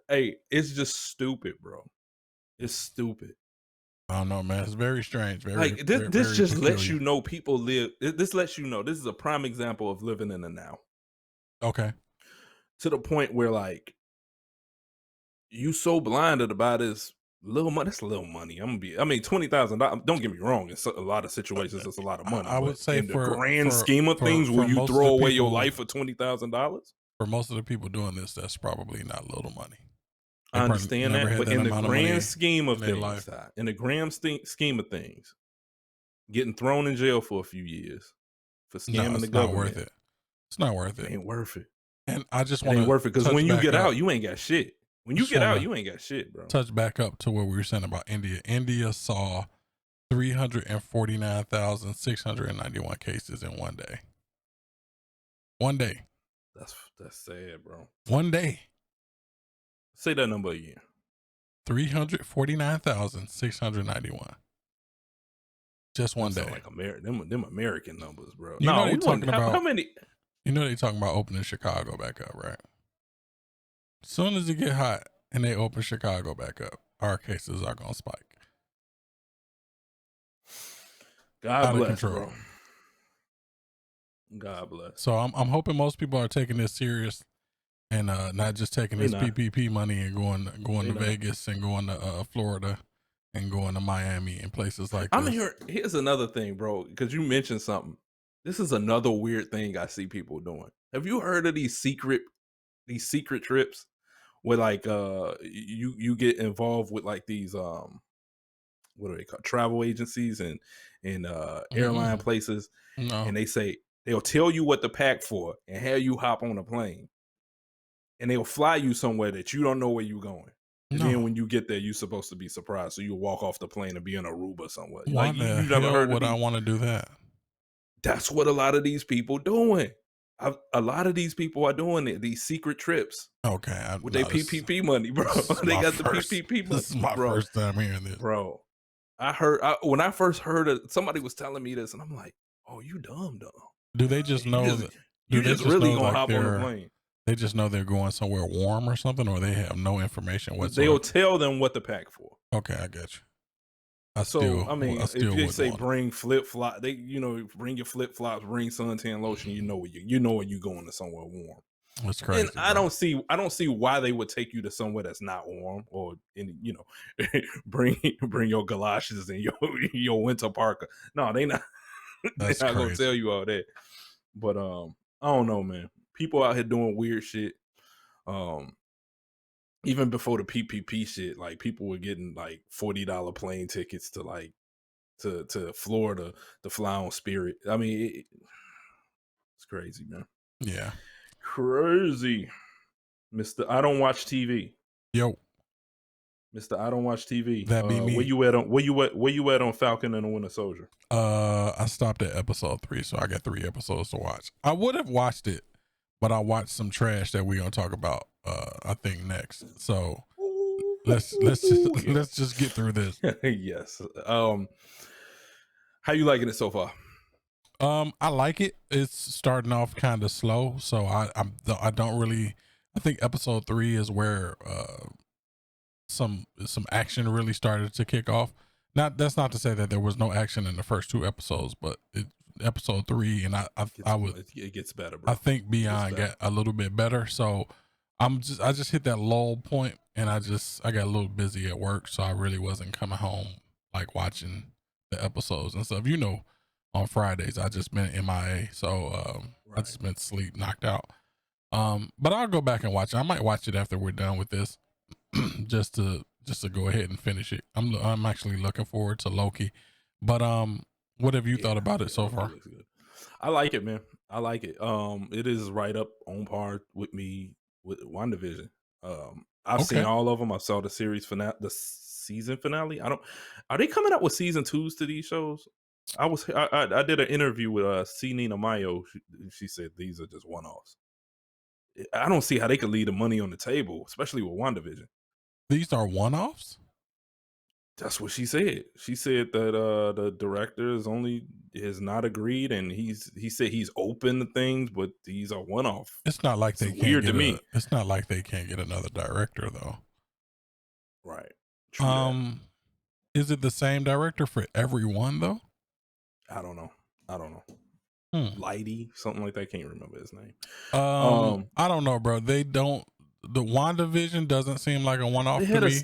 Hey, it's just stupid, bro. It's stupid. I don't know, man. It's very strange. This just lets you know people live. This lets you know this is a prime example of living in the now. Okay. To the point where, like, you so blinded about this little money. That's little money. $20,000. Don't get me wrong. In a lot of situations, it's a lot of money. I would say in the grand scheme of things, will you throw away your life for $20,000? For most of the people doing this, that's probably not little money. I understand that, but in the grand scheme of things, getting thrown in jail for a few years for scamming the government, not worth it. It's not worth it. It ain't worth it. And I just want to ain't worth it because when you get out, you ain't got shit. When you get out, you ain't got shit, bro. Touch back up to what we were saying about India. India saw 349,691 cases in one day. One day. That's sad, bro. One day. Say that number again. 349,691. Just one day. Like them American numbers, bro. You know they talking about how many? You know they talking about opening Chicago back up, right? As soon as it get hot and they open Chicago back up, our cases are gonna spike. God bless, bro. God bless. So I'm hoping most people are taking this serious and not just taking this PPP money and going to Vegas and going to Florida and going to Miami and places like this. Here's another thing, bro, because you mentioned something. This is another weird thing I see people doing. Have you heard of these secret trips where, like, you get involved with, like, these what are they called, travel agencies and airline places, and they'll tell you what to pack for and have you hop on a plane, and they'll fly you somewhere that you don't know where you're going. And then when you get there, you're supposed to be surprised, so you walk off the plane and be in Aruba somewhere. Why like, you never heard would I want to do that? That's what a lot of these people doing. A lot of these people are doing it. These secret trips. Okay, with their PPP money, bro. They got the PPP money. This is my first time hearing this, bro. When I first heard it, somebody was telling me this, and I'm like, "Oh, you dumb." Do they just know that? You they just really know, gonna like, hop on the plane. they just know they're going somewhere warm or something, or they have no information whatsoever? They'll tell them what to pack for. Okay, I get you. So I mean, if they would say want bring flip flop, they bring your flip flops, bring suntan lotion. You know when you going to somewhere warm. That's crazy. And I don't see why they would take you to somewhere that's not warm, or bring your galoshes and your winter parka. No, they not. They're not gonna tell you all that. But I don't know, man. People out here doing weird shit. Even before the PPP shit, like people were getting like $40 plane tickets to like to Florida to fly on Spirit. I mean, it's crazy, man. Yeah, crazy. Mr. I don't watch TV. Yo, Mr. I don't watch TV. That be me. Where you at on Falcon and the Winter Soldier? I stopped at episode 3, so I got 3 episodes to watch. I would have watched it, but I watched some trash that we're gonna talk about. I think next. So let's just get through this. Yes. How you liking it so far? I like it. It's starting off kind of slow, so I don't really. I think episode 3 is where some action really started to kick off. That's not to say that there was no action in the first 2 episodes, but episode 3 and it gets better, bro. I think Beyond got a little bit better. So I just hit that lull point, and I got a little busy at work, so I really wasn't coming home like watching the episodes and stuff. On Fridays I just been MIA, so I just been sleep knocked out. But I'll go back and watch it. I might watch it after we're done with this, just to go ahead and finish it. I'm actually looking forward to Loki. But what have you thought about it so far? I like it, man. I like it. It is right up on par with me with WandaVision. I've seen all of them. I saw the season finale. Are they coming out with season 2s to these shows? I did an interview with C. Nina Mayo. She said these are just one-offs. I don't see how they could leave the money on the table, especially with WandaVision. These are one-offs? That's what she said. She said that the director has not agreed, and he said he's open to things, but these are one-off. It's not like they weird to me. It's not like they can't get another director though. Right. Is it the same director for every one though? I don't know. Lighty, something like that. I can't remember his name. I don't know, bro. The WandaVision doesn't seem like a one-off to me.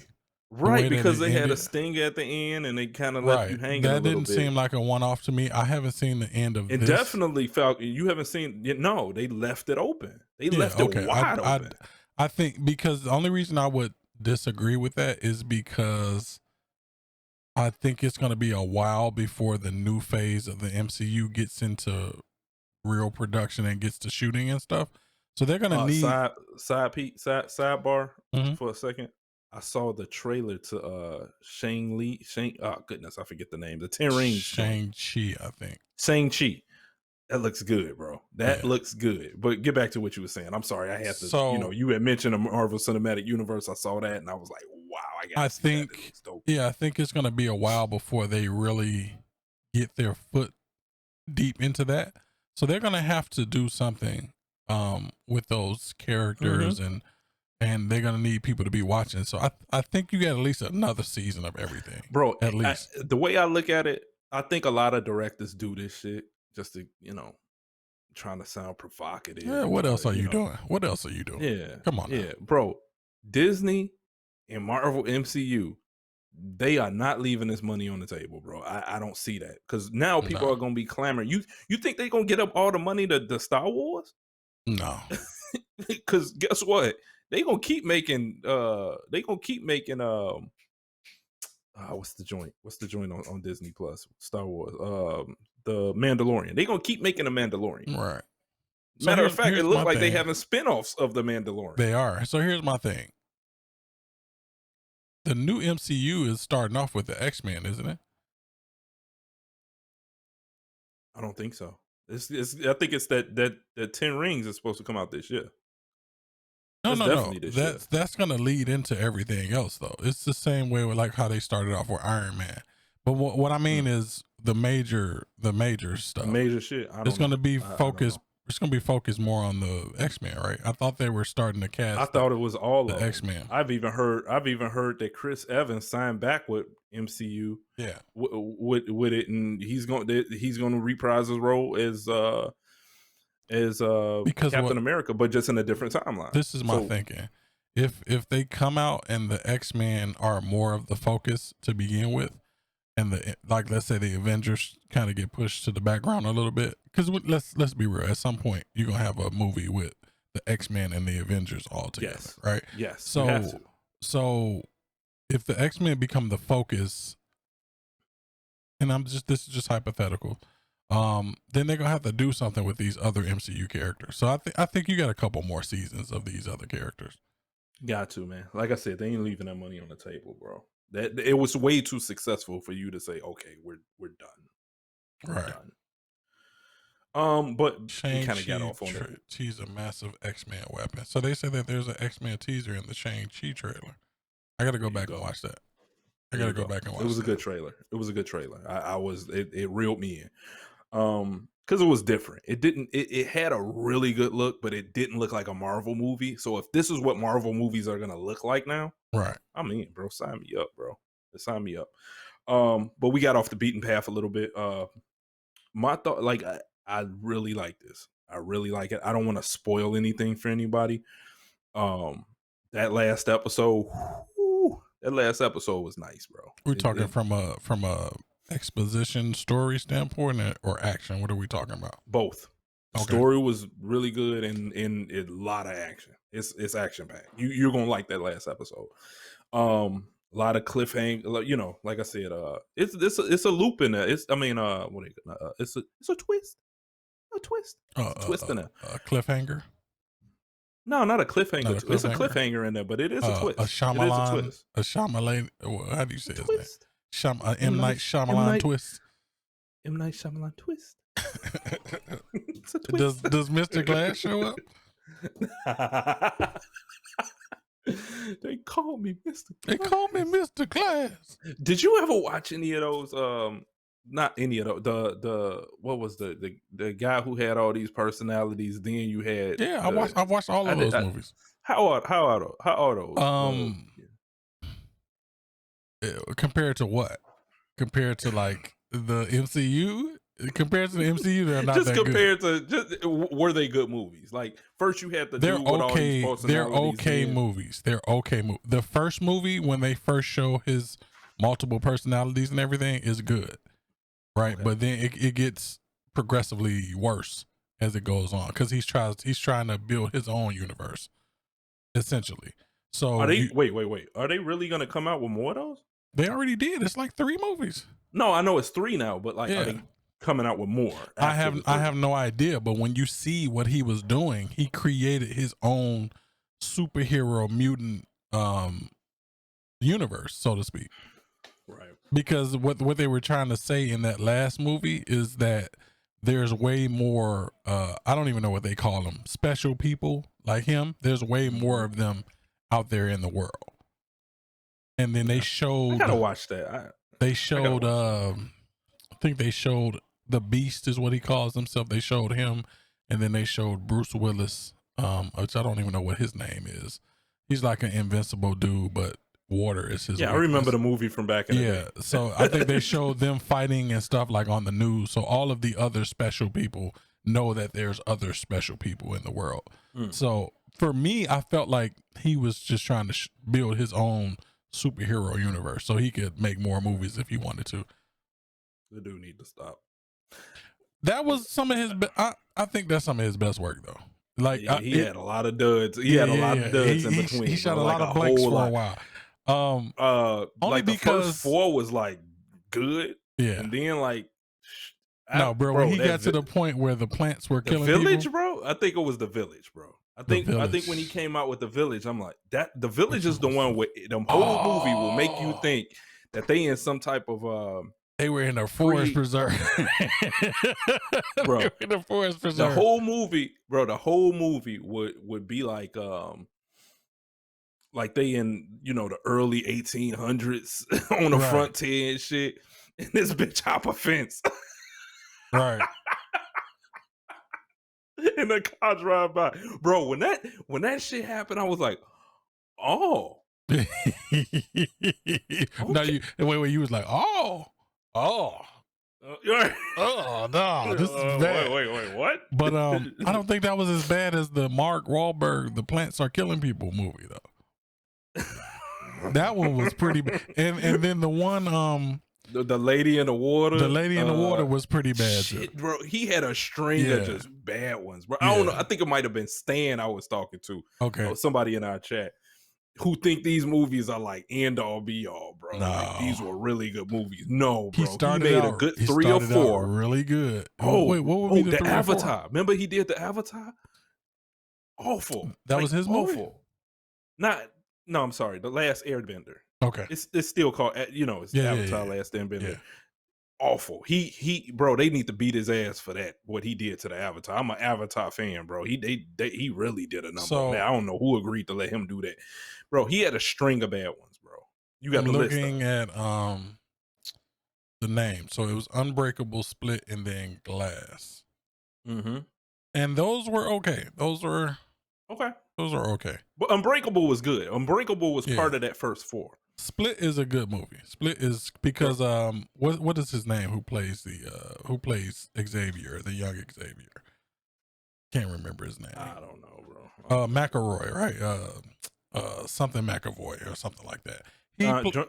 Right, because they had a sting at the end and they kind of left you hanging a little bit. That didn't seem like a one-off to me. I haven't seen the end of this. And definitely, Falcon, you haven't seen. No, they left it open. They left it wide open. I think because the only reason I would disagree with that is because I think it's going to be a while before the new phase of the MCU gets into real production and gets to shooting and stuff. So they're going to need sidebar for a second. I saw the trailer to goodness, I forget the name. The 10 Rings. Shang-Chi, I think. Shang-Chi. That looks good, bro. That looks good. But get back to what you were saying. I'm sorry, I had to. You had mentioned a Marvel Cinematic Universe. I saw that and I was like, wow, I think it's going to be a while before they really get their foot deep into that. So they're going to have to do something with those characters and they're going to need people to be watching. So I think you got at least another season of everything. Bro, at least. The way I look at it, I think a lot of directors do this shit just to, trying to sound provocative. Yeah, what else are you doing? What else are you doing? Yeah. Come on. Yeah, bro. Disney and Marvel MCU, they are not leaving this money on the table, bro. I don't see that. Because now people are going to be clamoring. You think they're going to get up all the money to Star Wars? No. Because guess what? They gonna keep making what's the joint on Disney Plus, Star Wars, the Mandalorian. They gonna keep making a Mandalorian, right? Matter of fact, it looks like they having spinoffs of the Mandalorian. They are. So here's my thing: the new MCU is starting off with the X-Men, isn't it? I don't think so. I think it's that 10 Rings is supposed to come out this year. No. That's going to lead into everything else, though. It's the same way with like how they started off with Iron Man. But what I mean is the major stuff. Major shit. It's going to be focused it's gonna be focused more on the X-Men, right? I thought they were starting to cast. I thought it was all the of them. X-Men. I've even heard that Chris Evans signed back with MCU. Yeah, with it, and he's going to reprise his role as because Captain America, but just in a different timeline. This is my thinking. If they come out and the X-Men are more of the focus to begin with, and let's say the Avengers kind of get pushed to the background a little bit, because let's be real, at some point you're gonna have a movie with the X-Men and the Avengers all together, right? Yes. So if the X-Men become the focus, and this is just hypothetical, then they're gonna have to do something with these other MCU characters. So I think you got a couple more seasons of these other characters. Got to, man. Like I said, they ain't leaving that money on the table, bro. That it was way too successful for you to say, okay, we're done. We're done. But we kind of got off on that. She's a massive X-Men weapon. So they say that there's an X-Men teaser in the Shang-Chi trailer. I got to go back and watch that. I got to go back and watch it. It was a good trailer. It was a good trailer. It reeled me in. Because it was different. It had a really good look, but it didn't look like a Marvel movie. So if this is what Marvel movies are gonna look like now, right? I'm in, bro. Sign me up, bro. Sign me up. But we got off the beaten path a little bit. My thought, like, I really like this. I really like it. I don't want to spoil anything for anybody. That last episode, was nice, bro. We're talking from a exposition story standpoint or action. What are we talking about? Both. Okay. Story was really good and a lot of action. It's action packed. You're gonna like that last episode. A lot of cliffhanger. You know, like I said, it's a loop in there. It's a twist. A twist. Twist in there. A cliffhanger. No, not a cliffhanger. It's a cliffhanger in there, but it is a twist. A Shyamalan. A Shyamalan. How do you say his name? M. Night Shyamalan twist. M. Night Shyamalan twist. It's a twist. Does Mr. Glass show up? They call me Mr. Glass. They call me Mr. Glass. Did you ever watch any of those? Not any of those. The what was the guy who had all these personalities? Then you had I watched all of those movies. How are those? Compared to what? Compared to like the MCU? Compared to the MCU, they're not just that compared good. to were they good movies? Like first you had the they're dude with all these movies. They're okay movies. The first movie when they first show his multiple personalities and everything is good, right? Okay. But then it gets progressively worse as it goes on because he's trying to build his own universe essentially. So are they wait? Are they really going to come out with more of those? They already did. It's like 3 movies. No, I know it's 3 now, but like, are they coming out with more? I have no idea. But when you see what he was doing, he created his own superhero mutant universe, so to speak. Right. Because what they were trying to say in that last movie is that there's way more. I don't even know what they call them. Special people like him. There's way more of them out there in the world. And then they showed. I gotta watch that. They showed. I think they showed the Beast is what he calls himself. They showed him, and then they showed Bruce Willis, which I don't even know what his name is. He's like an invincible dude, but water is his. Yeah, weakness. I remember the movie from back in the day. So I think they showed them fighting and stuff like on the news. So all of the other special people know that there's other special people in the world. So for me, I felt like he was just trying to build his own superhero universe so he could make more movies if he wanted to. The dude need to stop. That was some of his I think that's some of his best work though. Like he had a lot of duds. He had a lot of duds in between. He shot a lot of blanks for a while. Only like because the first 4 was like good. Yeah. And then like bro, when he got to the point where the plants were killing Village, people, bro. I think it was the Village, bro. I think when he came out with the Village, I'm like, that the Village is the one where the whole movie will make you think that they in some type of they were in a forest preserve. Bro, in a forest preserve. The whole movie would be like they in, the early 1800s on the frontier and shit. And this bitch hop a fence. Right. and the car drive by, bro. When that shit happened, I was like, oh, Now okay. when you was like, oh, Right. no, this is bad. Wait, what? But I don't think that was as bad as the Mark Wahlberg "The Plants Are Killing People" movie though. That one was pretty bad. And then the one the lady in the water. The lady in the water was pretty bad too. Shit, bro. He had a string of just bad ones, bro. I don't know. I think it might have been Stan I was talking to. Okay. Or somebody in our chat who think these movies are like end all be all, bro. No. Like, these were really good movies. No, bro. He made a good 3 or 4. Really good. Oh, wait, what would be the 3 Avatar? or 4? Remember he did the Avatar? Awful. That was his movie? Awful. No, I'm sorry. The Last Airbender. Okay. It's still called, it's Avatar Last Airbender. Yeah. Awful. He bro, they need to beat his ass for that. What he did to the Avatar. I'm an Avatar fan, bro. He really did a number. So, I don't know who agreed to let him do that, bro. He had a string of bad ones, bro. You got I'm the looking list at the name. So it was Unbreakable, Split, and then Glass. Mm-hmm. And those were okay. Those are okay. But Unbreakable was good. Unbreakable was part of that first 4. Split is a good movie. Split is because what is his name who plays Xavier, the young Xavier? Can't remember his name. I don't know, bro. McAvoy, right? Something McAvoy or something like that.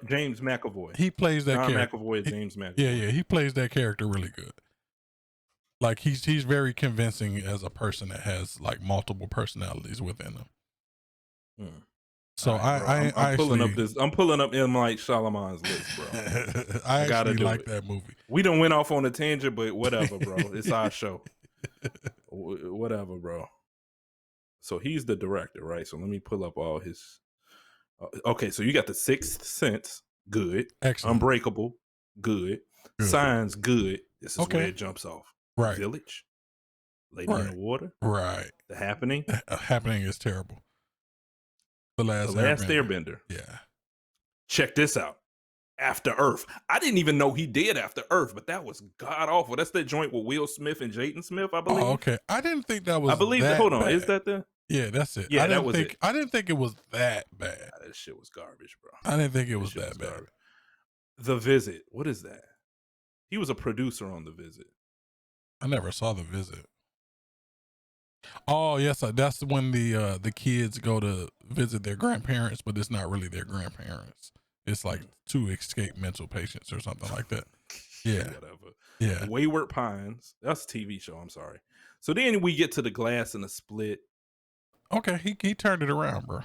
James McAvoy. He plays that character. McAvoy is James McAvoy. Yeah, he plays that character really good. Like he's very convincing as a person that has like multiple personalities within him. So I'm pulling up M. Night Shyamalan's list, bro. I actually like that movie. We done went off on a tangent, but whatever, bro. It's our show. Whatever, bro. So he's the director, right? So let me pull up all his. Okay, so you got The Sixth Sense, good. Excellent. Unbreakable, good. Signs, good. This is where it jumps off. Right. Village, Lady in the Water, right. The Happening. Happening is terrible. The Last Airbender. Yeah. Check this out. After Earth. I didn't even know he did After Earth, but that was god awful. That's that joint with Will Smith and Jaden Smith, I believe. Oh, okay. I didn't think that was. I believe that. Hold on. Is that the? Yeah, that's it. Yeah, I didn't think it was that bad. That shit was garbage, bro. I didn't think it was that bad. Garbage. The Visit. What is that? He was a producer on The Visit. I never saw The Visit. Oh yes, that's when the kids go to visit their grandparents, but it's not really their grandparents. It's like 2 escaped mental patients or something like that. Yeah, whatever. Yeah, Wayward Pines. That's a TV show. I'm sorry. So then we get to The Glass and the Split. Okay, he turned it around, bro.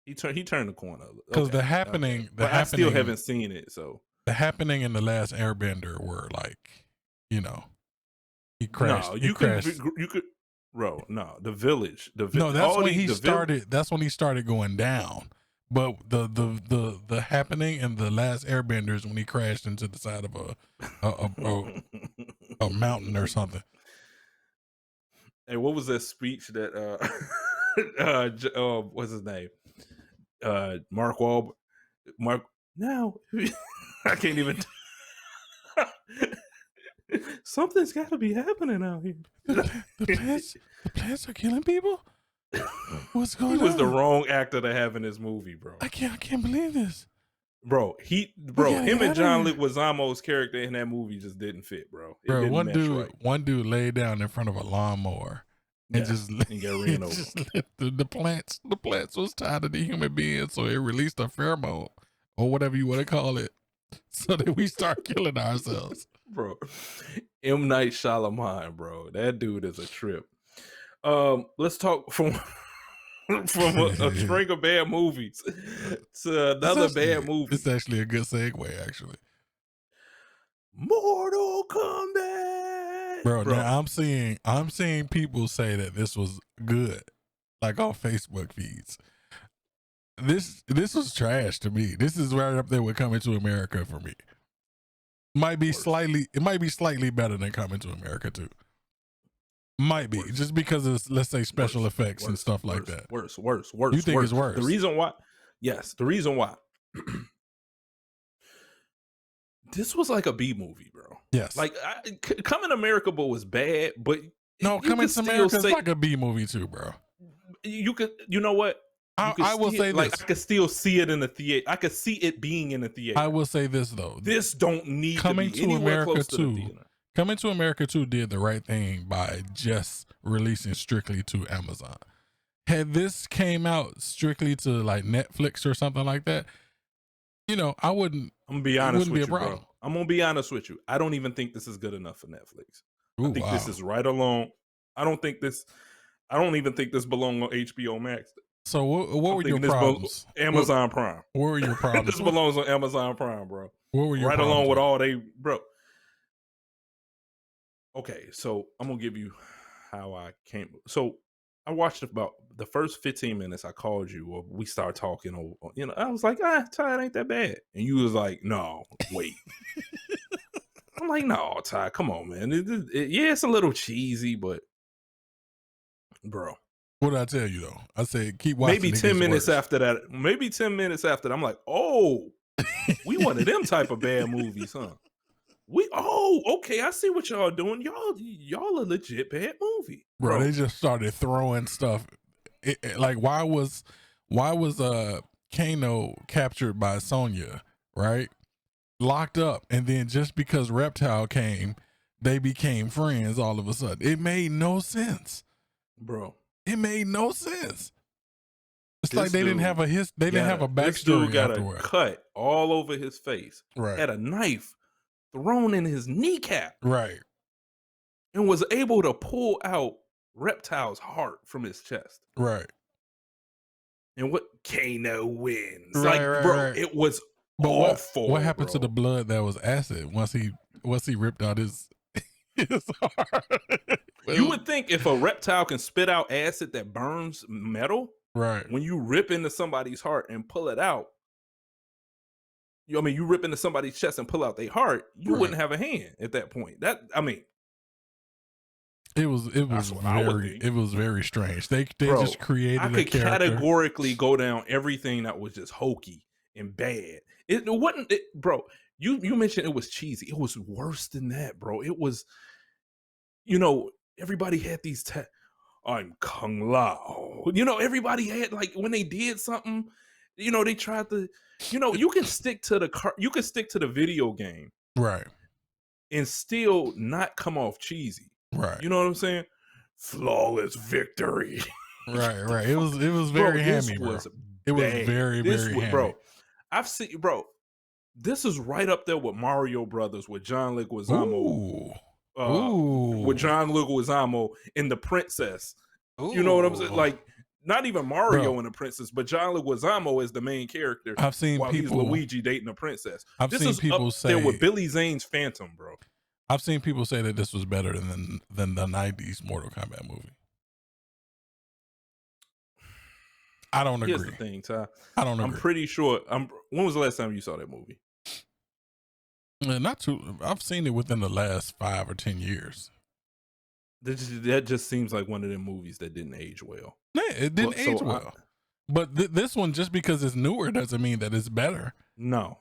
He turned the corner because The Happening. But I still haven't seen it. So The Happening and The Last Airbender were like, he crashed. No, you could. Bro, no, The Village. No, that's when he started. That's when he started going down. But the Happening and The Last Airbender is when he crashed into the side of a mountain or something. Hey, what was that speech that what's his name? Mark Wahlberg. Now I can't even. Something's got to be happening out here. The plants are killing people. What's going on? He was the wrong actor to have in this movie, bro. I can't believe this, bro. Him and John Leguizamo's character in that movie just didn't fit, bro. One dude laid down in front of a lawnmower and got ran over. The plants was tired of the human being, so it released a pheromone or whatever you want to call it, so that we start killing ourselves. Bro, M. Night Shyamalan, bro, that dude is a trip. Let's talk from a string of bad movies to another bad movie. It's actually a good segue, actually. Mortal Kombat, bro. Now I'm seeing people say that this was good, like on Facebook feeds. This was trash to me. This is right up there with Coming to America for me. It might be slightly better than Coming to America too. Might be just because of, let's say, special effects and stuff like that. Worse. You think it's worse? The reason why, this was like a B movie, bro. Yes. Like Coming to America was bad, but No, you Coming could to still America is say like a B movie too, bro. you could. You know what? You could I will still- say like this. I could still see it in the theater. I could see it being in the theater. I will say this though. This don't need Coming to be to anywhere America close to the 2, theater. Coming to America 2 did the right thing by just releasing strictly to Amazon. Had this came out strictly to like Netflix or something like that, you know, I wouldn't. I'm gonna be it honest wouldn't with be a you, problem. bro. I'm gonna be honest with you. I don't even think this is good enough for Netflix. I Ooh, think wow. this is right along. I don't even think this belongs on HBO Max. So what were your Thinking this problems? Amazon Prime. What were your problems? This belongs on Amazon Prime, bro. What were your Right problems along with with it? all they, bro. Okay, so I'm gonna give you how I came. So I watched about the first 15 minutes. I called you, or we started talking. Or you know, I was like, Ty, it ain't that bad, and you was like, no, wait. I'm like, no, Ty, come on, man. Yeah, it's a little cheesy, but bro. What did I tell you though? I said keep watching. Maybe 10 minutes after that. Maybe 10 minutes after that, I'm like, oh, we one of them type of bad movies, huh? Okay, I see what y'all doing. Y'all a legit bad movie, bro. They just started throwing stuff. Like why was Kano captured by Sonya, right? Locked up, and then just because Reptile came, they became friends all of a sudden. It made no sense, bro. It made no sense. It's like they didn't have a backstory. This dude got afterward. a cut all over his face. Right. Had a knife thrown in his kneecap. Right. And was able to pull out Reptile's heart from his chest. Right. And what Kano wins. Right, right. It was but awful. What happened to the blood that was acid once he ripped out his heart? You would think if a reptile can spit out acid that burns metal, right? When you rip into somebody's heart and pull it out, you rip into somebody's chest and pull out their heart, you wouldn't have a hand at that point. It was very strange. They just created I could categorically go down everything that was just hokey and bad. It wasn't, bro. You mentioned it was cheesy. It was worse than that, bro. It was, everybody had these. I'm Kung Lao. Everybody had when they did something. They tried to. You can stick to the video game, right, and still not come off cheesy. Right. You know what I'm saying? Flawless victory. Right. It was very hammy, bro. It was very hammy. Bro, I've seen, bro, this is right up there with Mario Brothers with John Leguizamo. With John Leguizamo in The Princess. Ooh. You know what I'm saying? Like, not even Mario and the princess, but John Leguizamo is the main character. I've seen while people, he's Luigi dating a princess. This is people up say there with Billy Zane's Phantom, bro. I've seen people say that this was better than the 90s Mortal Kombat movie. I don't agree. Here's the thing, Ty. I don't agree. I'm pretty sure. When was the last time you saw that movie? Not too. I've seen it within the last 5 or 10 years. That just seems like one of them movies that didn't age well. Yeah, it didn't age well. But this one, just because it's newer, doesn't mean that it's better. No.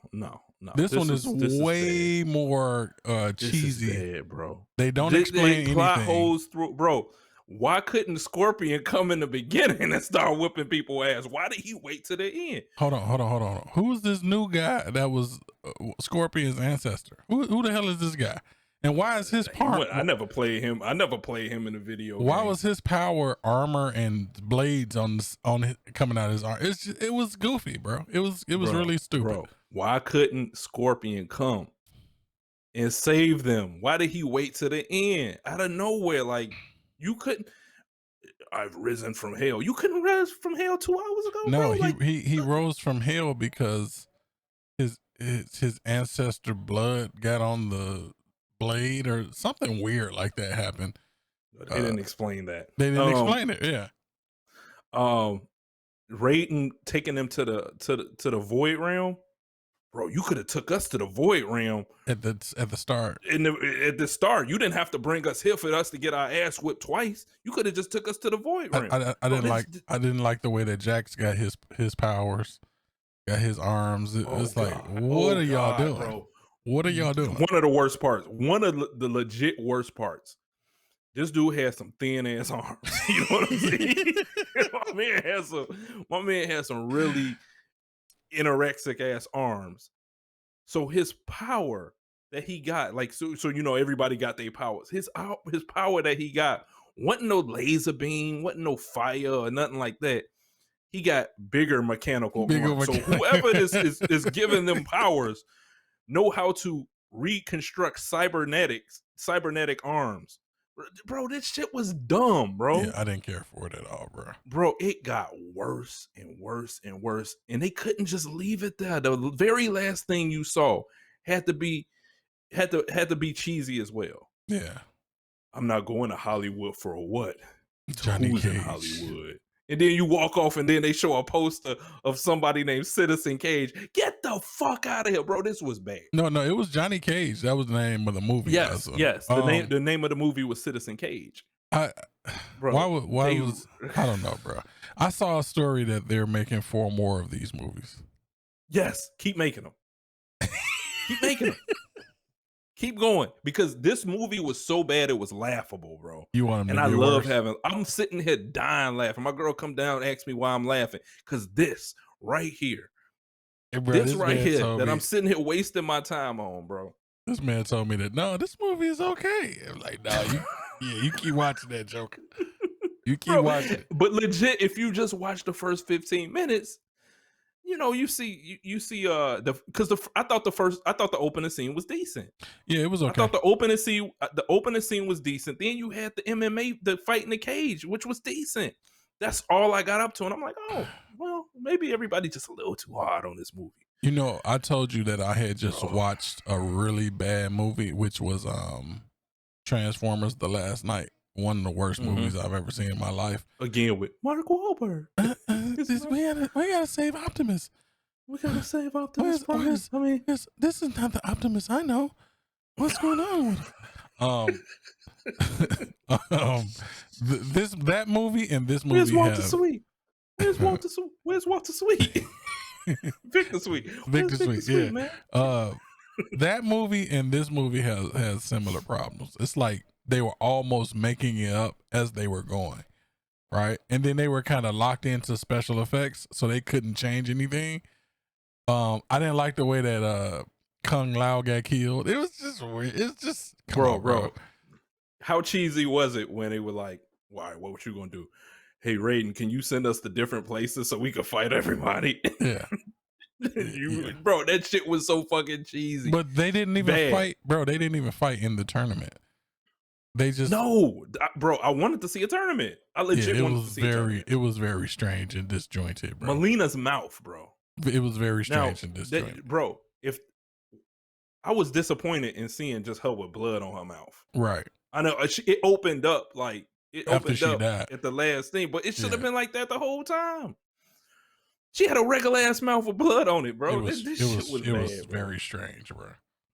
This one is way more cheesy, this is bad, bro. They don't explain anything. Plot holes through, bro. Why couldn't Scorpion come in the beginning and start whipping people's ass? Why did he wait to the end? Hold on. Who's this new guy that was Scorpion's ancestor? Who the hell is this guy? And why is his part? I never played him. I never played him in a video game. Why was his power armor and blades on coming out of his arm? It was goofy, bro. It was really stupid. Bro, why couldn't Scorpion come and save them? Why did he wait to the end? Out of nowhere, like you couldn't. I've risen from hell. You couldn't rise from hell 2 hours ago. No, bro? he rose from hell because his ancestor blood got on the blade or something weird like that happened. They didn't explain that. They didn't explain it. Yeah. Raiden taking them to the void realm. Bro, you could have took us to the void realm at the start. At the start, you didn't have to bring us here for us to get our ass whipped twice. You could have just took us to the void realm. I didn't like the way that Jax got his powers, got his arms. It's like, what are y'all doing? Bro. What are y'all doing? One of the worst parts. One of the legit worst parts This dude has some thin ass arms. You know what I'm saying? My man has some really anorexic ass arms. So his power that he got, like, so you know, everybody got their powers. His power that he got wasn't no laser beam, wasn't no fire or nothing like that. He got bigger mechanical arms. So whoever this is giving them powers know how to reconstruct cybernetic arms. Bro, this shit was dumb, bro. Yeah, I didn't care for it at all, bro. Bro, it got worse and worse and worse, and they couldn't just leave it there. The very last thing you saw had to be cheesy as well. Yeah, I'm not going to Hollywood for a what? Johnny Who's Cage. in Hollywood? And then you walk off, and then they show a poster of somebody named Citizen Cage. Get the fuck out of here, bro! This was bad. No, it was Johnny Cage. That was the name of the movie. Yes. The name of the movie was Citizen Cage. Bro, why was I don't know, bro. I saw a story that they're making 4 more of these movies. Yes, keep making them. Keep making them. Keep going, because this movie was so bad it was laughable, bro. You want them and to I get love worse? I'm sitting here dying laughing. My girl come down and ask me why I'm laughing, because this right here, Hey, bro, this right here that me, I'm sitting here wasting my time on, bro. This man told me that no, this movie is okay. I'm like, no, you keep watching that Joker. You keep watching it. But legit, if you just watch the first 15 minutes, you know, you see I thought the opening scene was decent. Yeah, it was okay. I thought the opening scene was decent. Then you had the MMA, the fight in the cage, which was decent. That's all I got up to, and I'm like, oh, well, maybe everybody just a little too hard on this movie. You know, I told you that I had just watched a really bad movie, which was Transformers: The Last Night. One of the worst movies I've ever seen in my life. Again with Mark Wahlberg. We gotta save Optimus. We gotta save Optimus Prime. This is not the Optimus I know. What's going on with him? That movie and this movie. Where's Walter Sweet? Where's Walter Sweet? Victor Sweet. Victor Sweet, yeah. Man? That movie and this movie has similar problems. It's like they were almost making it up as they were going, right? And then they were kind of locked into special effects, so they couldn't change anything. I didn't like the way that Kung Lao got killed. It was just weird. It's just bro. How cheesy was it when they were like, "Why? What you gonna do? Hey, Raiden, can you send us to different places so we can fight everybody?" Yeah. Bro, that shit was so fucking cheesy. But they didn't even fight, bro. They didn't even fight in the tournament. They just bro. I wanted to see a tournament. I legit wanted to see a tournament. It was very strange and disjointed, bro. Melina's mouth, bro. It was very strange and disjointed, bro. If I was disappointed in seeing just her with blood on her mouth, right? I know it opened up like after she died at the last thing, but it should have been like that the whole time. She had a regular ass mouth with blood on it, bro. This shit was very strange, bro.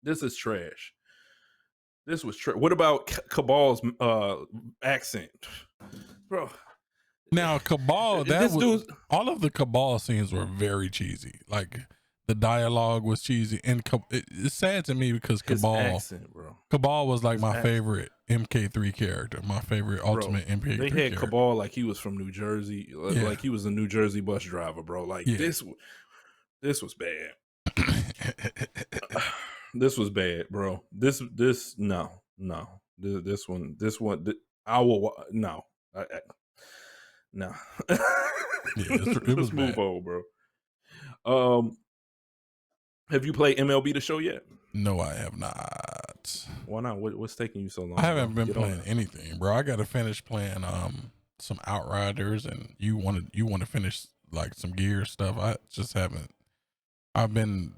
This is trash. This was trash. What about Cabal's accent, bro? Now Cabal, all of the Cabal scenes were very cheesy. Like the dialogue was cheesy, and it's sad to me because Cabal was like my favorite MK3 character, my favorite ultimate MK3 character. They had Cabal like he was from New Jersey, like he was a New Jersey bus driver, bro. Like this was bad. This was bad, bro. This one I will no. No. It was move on, bro. Have you played MLB The Show yet? No, I have not. Why not? What's taking you so long? I haven't been playing anything, bro. I got to finish playing some Outriders, and you want to finish like some Gear stuff. I just haven't. I've been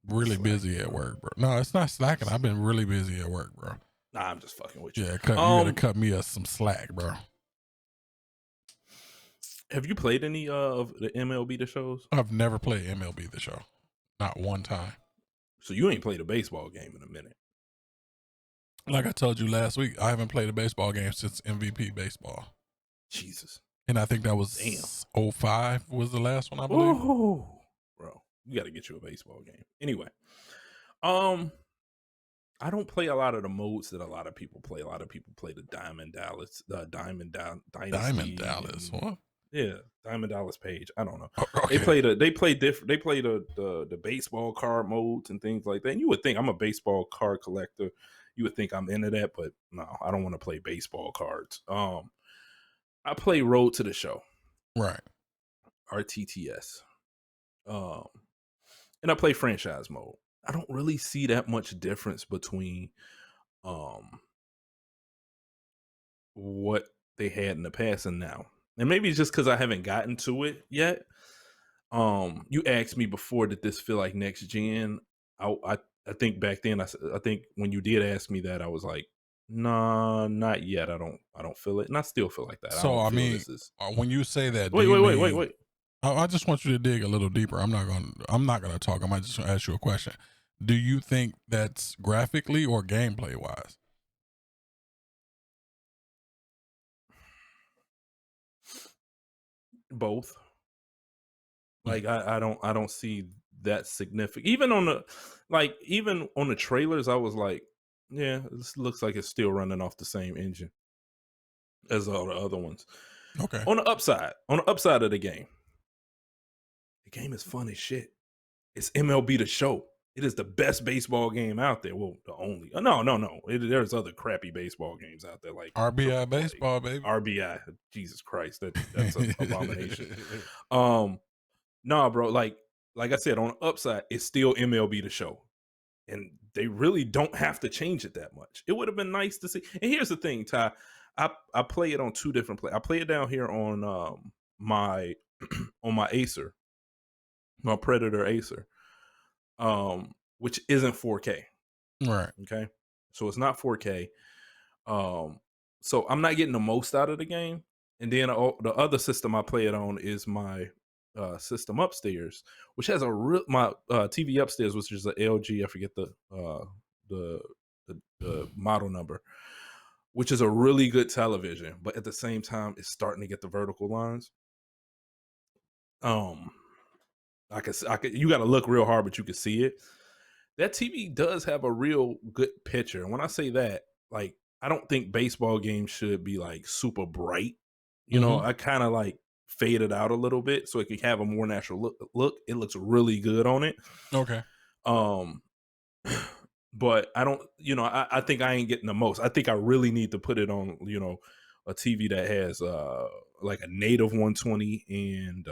really busy at work, bro. No, it's not slacking. I've been really busy at work, bro. Nah, I'm just fucking with you. Yeah, you gotta cut me some slack, bro. Have you played any of the MLB The Shows? I've never played MLB The Show. Not one time. So you ain't played a baseball game in a minute. Like I told you last week, I haven't played a baseball game since MVP baseball. Jesus. And I think that was 05 was the last one, I believe. Oh, bro, you got to get you a baseball game. Anyway, I don't play a lot of the modes that a lot of people play. A lot of people play the Diamond Dallas, Diamond Dynasty. Dallas. And, What? yeah, Diamond Dallas Page. I don't know. Okay. They play the baseball card modes and things like that. And you would think I'm a baseball card collector. You would think I'm into that, but no, I don't want to play baseball cards. I play Road to the Show. Right. RTTS. And I play franchise mode. I don't really see that much difference between what they had in the past and now. And maybe it's just because I haven't gotten to it yet. You asked me before, did this feel like next gen? I think back then, I think when you did ask me that, I was like, nah, not yet. I don't feel it, and I still feel like that. So I mean, this is... when you say that, wait. I just want you to dig a little deeper. I'm not gonna talk. I might just ask you a question. Do you think that's graphically or gameplay wise? Both. Like I don't see that significant. Even on the trailers, I was like, yeah, this looks like it's still running off the same engine as all the other ones. Okay. On the upside of the game is fun as shit. It's MLB The Show. It is the best baseball game out there. Well, the only. No. There's other crappy baseball games out there, like RBI baseball, baby. RBI. Jesus Christ, that's an abomination. Nah, bro. Like I said, on the upside, it's still MLB The Show, and they really don't have to change it that much. It would have been nice to see. And here's the thing, Ty. I play it on two different I play it down here on my on my Acer, my Predator Acer, which isn't 4K. Right. Okay. So it's not 4K. So I'm not getting the most out of the game. And then the other system I play it on is my system upstairs, which has my TV upstairs, which is an LG. I forget the model number, which is a really good television, but at the same time, it's starting to get the vertical lines. I could, you got to look real hard, but you can see it. That TV does have a real good picture. And when I say that, like, I don't think baseball games should be like super bright. You know, I kind of like fade it out a little bit so it can have a more natural look. It looks really good on it. Okay. But I don't, I think I ain't getting the most. I think I really need to put it on, a TV that has like a native 120 and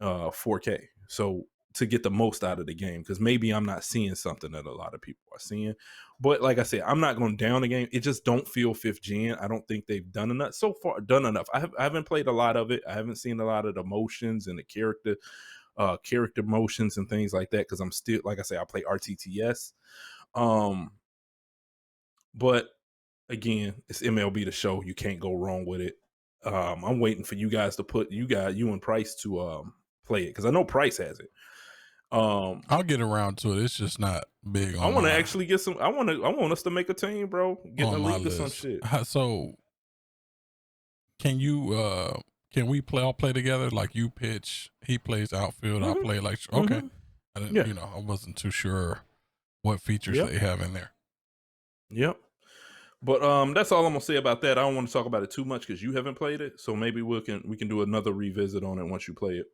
4K. So to get the most out of the game, because maybe I'm not seeing something that a lot of people are seeing. But like I said, I'm not going down the game. It just don't feel 5th gen. I don't think they've done enough so far. Done enough. I haven't played a lot of it. I haven't seen a lot of the motions and the character motions and things like that, because I'm still, like I say, I play RTTS. But again, it's MLB The Show. You can't go wrong with it. I'm waiting for you guys to put you and Price to play it, because I know Price has it. I'll get around to it. It's just not big on. I want to actually get some. I want us to make a team, bro. Get in a league or some shit. So, can you? Can we all play together? Like, you pitch, he plays outfield, I play like. Okay, I didn't. I wasn't too sure what features they have in there. Yep. But that's all I'm gonna say about that. I don't want to talk about it too much because you haven't played it. So maybe we can do another revisit on it once you play it.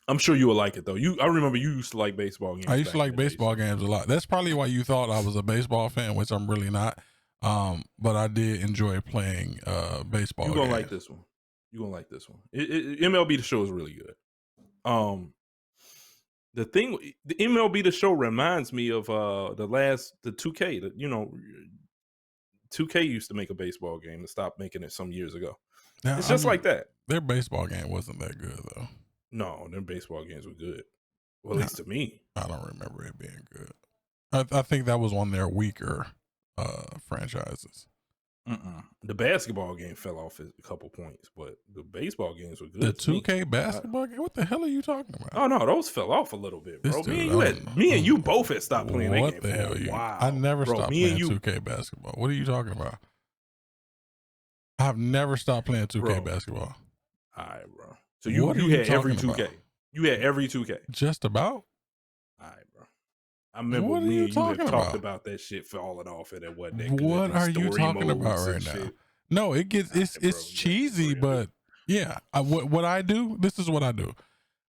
I'm sure you will like it though. I remember you used to like baseball games. I used to like baseball games a lot. That's probably why you thought I was a baseball fan, which I'm really not. But I did enjoy playing baseball. You're gonna like this one. MLB The Show is really good. The MLB The Show reminds me of the 2K. 2K used to make a baseball game and stopped making it some years ago. Now, it's just like that. Their baseball game wasn't that good though. No, their baseball games were good. Well, at least to me. I don't remember it being good. I think that was one of their weaker franchises. The basketball game fell off a couple points, but the baseball games were good. The 2K basketball game? What the hell are you talking about? Oh no, those fell off a little bit, bro. Me and you both had stopped playing that game. What the hell? Wow. I never stopped playing 2K basketball. What are you talking about? I've never stopped playing 2K basketball. All right, bro. So you had every 2K. You had every 2K. Just about. All right, bro. I remember What are me you and you have talking talked about? about that shit falling off at that what that What them are you story talking about modes and right now? shit. No, it gets it's Bro, you gotta get cheesy, real. but yeah. What I do, this is what I do.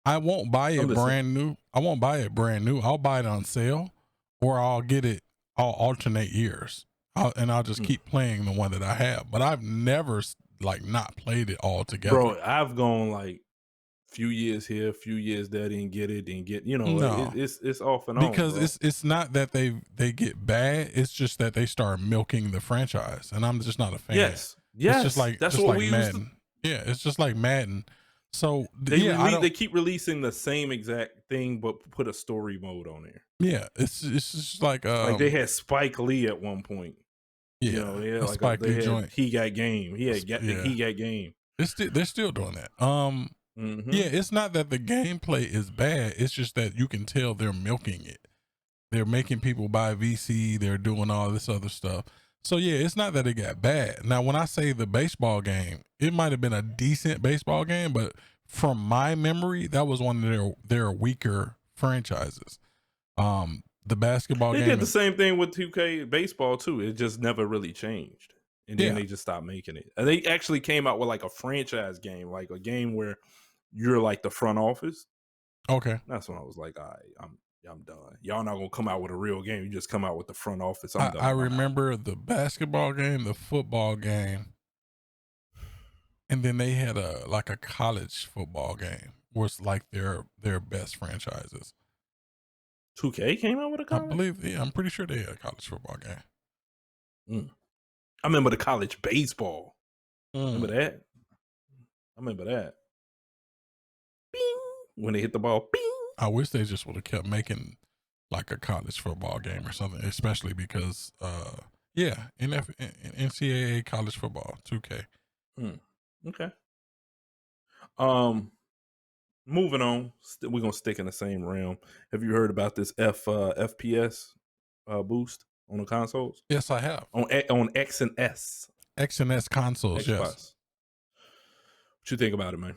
I won't buy I'm it listening. brand new. I won't buy it brand new. I'll buy it on sale, or I'll get it. I'll alternate years, and I'll just keep playing the one that I have. But I've never like not played it all together. Bro, I've gone like few years here, few years there, didn't get it, didn't get, you know, No. it's off and on. Because bro. it's not that they get bad. It's just that they start milking the franchise, and I'm just not a fan. Yes, It's just like that's just what like we Madden. used Yeah, it's just like Madden. So they keep releasing the same exact thing, but put a story mode on there. Yeah, it's just like they had Spike Lee at one point. Yeah, You know, they had Spike Lee joint. He Got Game. He Got Game. They're still doing that. Yeah, it's not that the gameplay is bad. It's just that you can tell they're milking it. They're making people buy VC. They're doing all this other stuff. So yeah, it's not that it got bad. Now, when I say the baseball game, it might have been a decent baseball game, but from my memory, that was one of their weaker franchises. The basketball game. They did the same thing with 2K baseball too. It just never really changed. And then Yeah. they just stopped making it. And they actually came out with like a franchise game, like a game where you're like the front office. Okay. That's when I was like, all right, I'm done. Y'all not gonna come out with a real game. You just come out with the front office. I'm done. I remember the basketball game, the football game, and then they had a college football game where it's like their best franchises. 2K came out with a college? I believe, yeah, I'm pretty sure they had a college football game. I remember the college baseball. Remember that? I remember that. Bing! When they hit the ball, bing! I wish they just would have kept making like a college football game or something, especially because, NCAA college football, 2K. Okay. Moving on, we're gonna stick in the same realm. Have you heard about this FPS boost on the consoles? Yes, I have. On X and S. X and S consoles, Xbox. yes. What you think about it, man?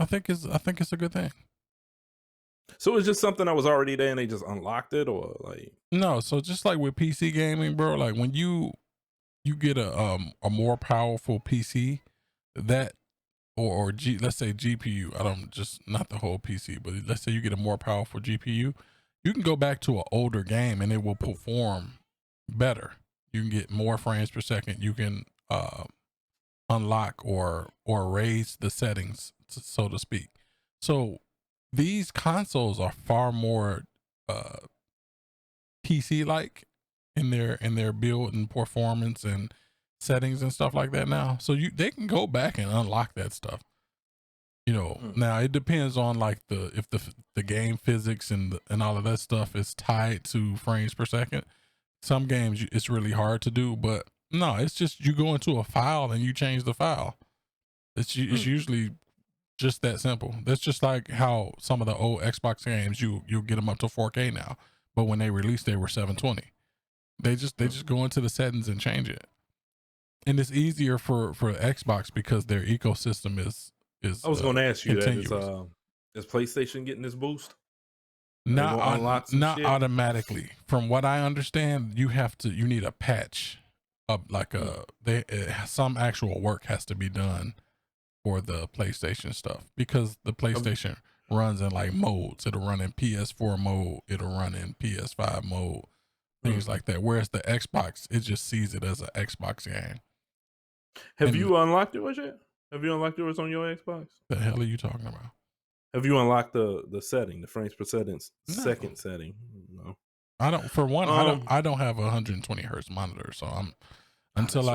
I think it's a good thing. So it's just something that was already there and they just unlocked it, or like no? So just like with PC gaming, bro, like when you get a more powerful PC, that let's say GPU. I don't just not the whole PC, but let's say you get a more powerful GPU, you can go back to an older game and it will perform better. You can get more frames per second. You can unlock or raise the settings, so to speak. So these consoles are far more PC like in their build and performance and settings and stuff like that now. So they can go back and unlock that stuff. You know, now it depends on like if the game physics and all of that stuff is tied to frames per second. Some games it's really hard to do, but no, it's just you go into a file and you change the file. It's usually just that simple. That's just like how some of the old Xbox games you'll get them up to 4K now, but when they released they were 720. They just go into the settings and change it, and it's easier for Xbox because their ecosystem is. I was going to ask you continuous. that is PlayStation getting this boost? Not automatically. From what I understand, you need a patch of like some actual work has to be done for the PlayStation stuff, because the PlayStation runs in like modes. It'll run in PS4 mode. It'll run in PS5 mode. Things like that. Whereas the Xbox, it just sees it as an Xbox game. Have you unlocked yours yet? Have you unlocked yours on your Xbox? The hell are you talking about? Have you unlocked the setting, the frames per second No. setting? No. I don't. For one, I don't have a 120 hertz monitor, so until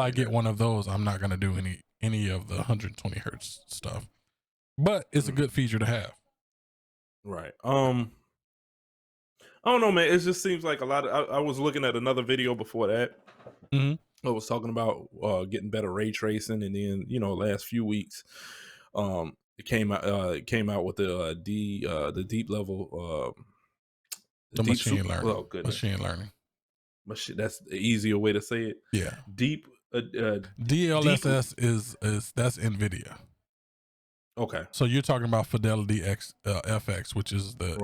I get one of those, I'm not gonna do any of the 120 hertz stuff. But it's a good feature to have. Right. I don't know, man. It just seems like a lot of. I was looking at another video before that. I was talking about getting better ray tracing, and then last few weeks, it came out with the deep level, the machine learning. Oh, goodness. Machine learning. That's the easier way to say it. Yeah. Deep. DLSS is that's NVIDIA. Okay. So you're talking about Fidelity FX, which is the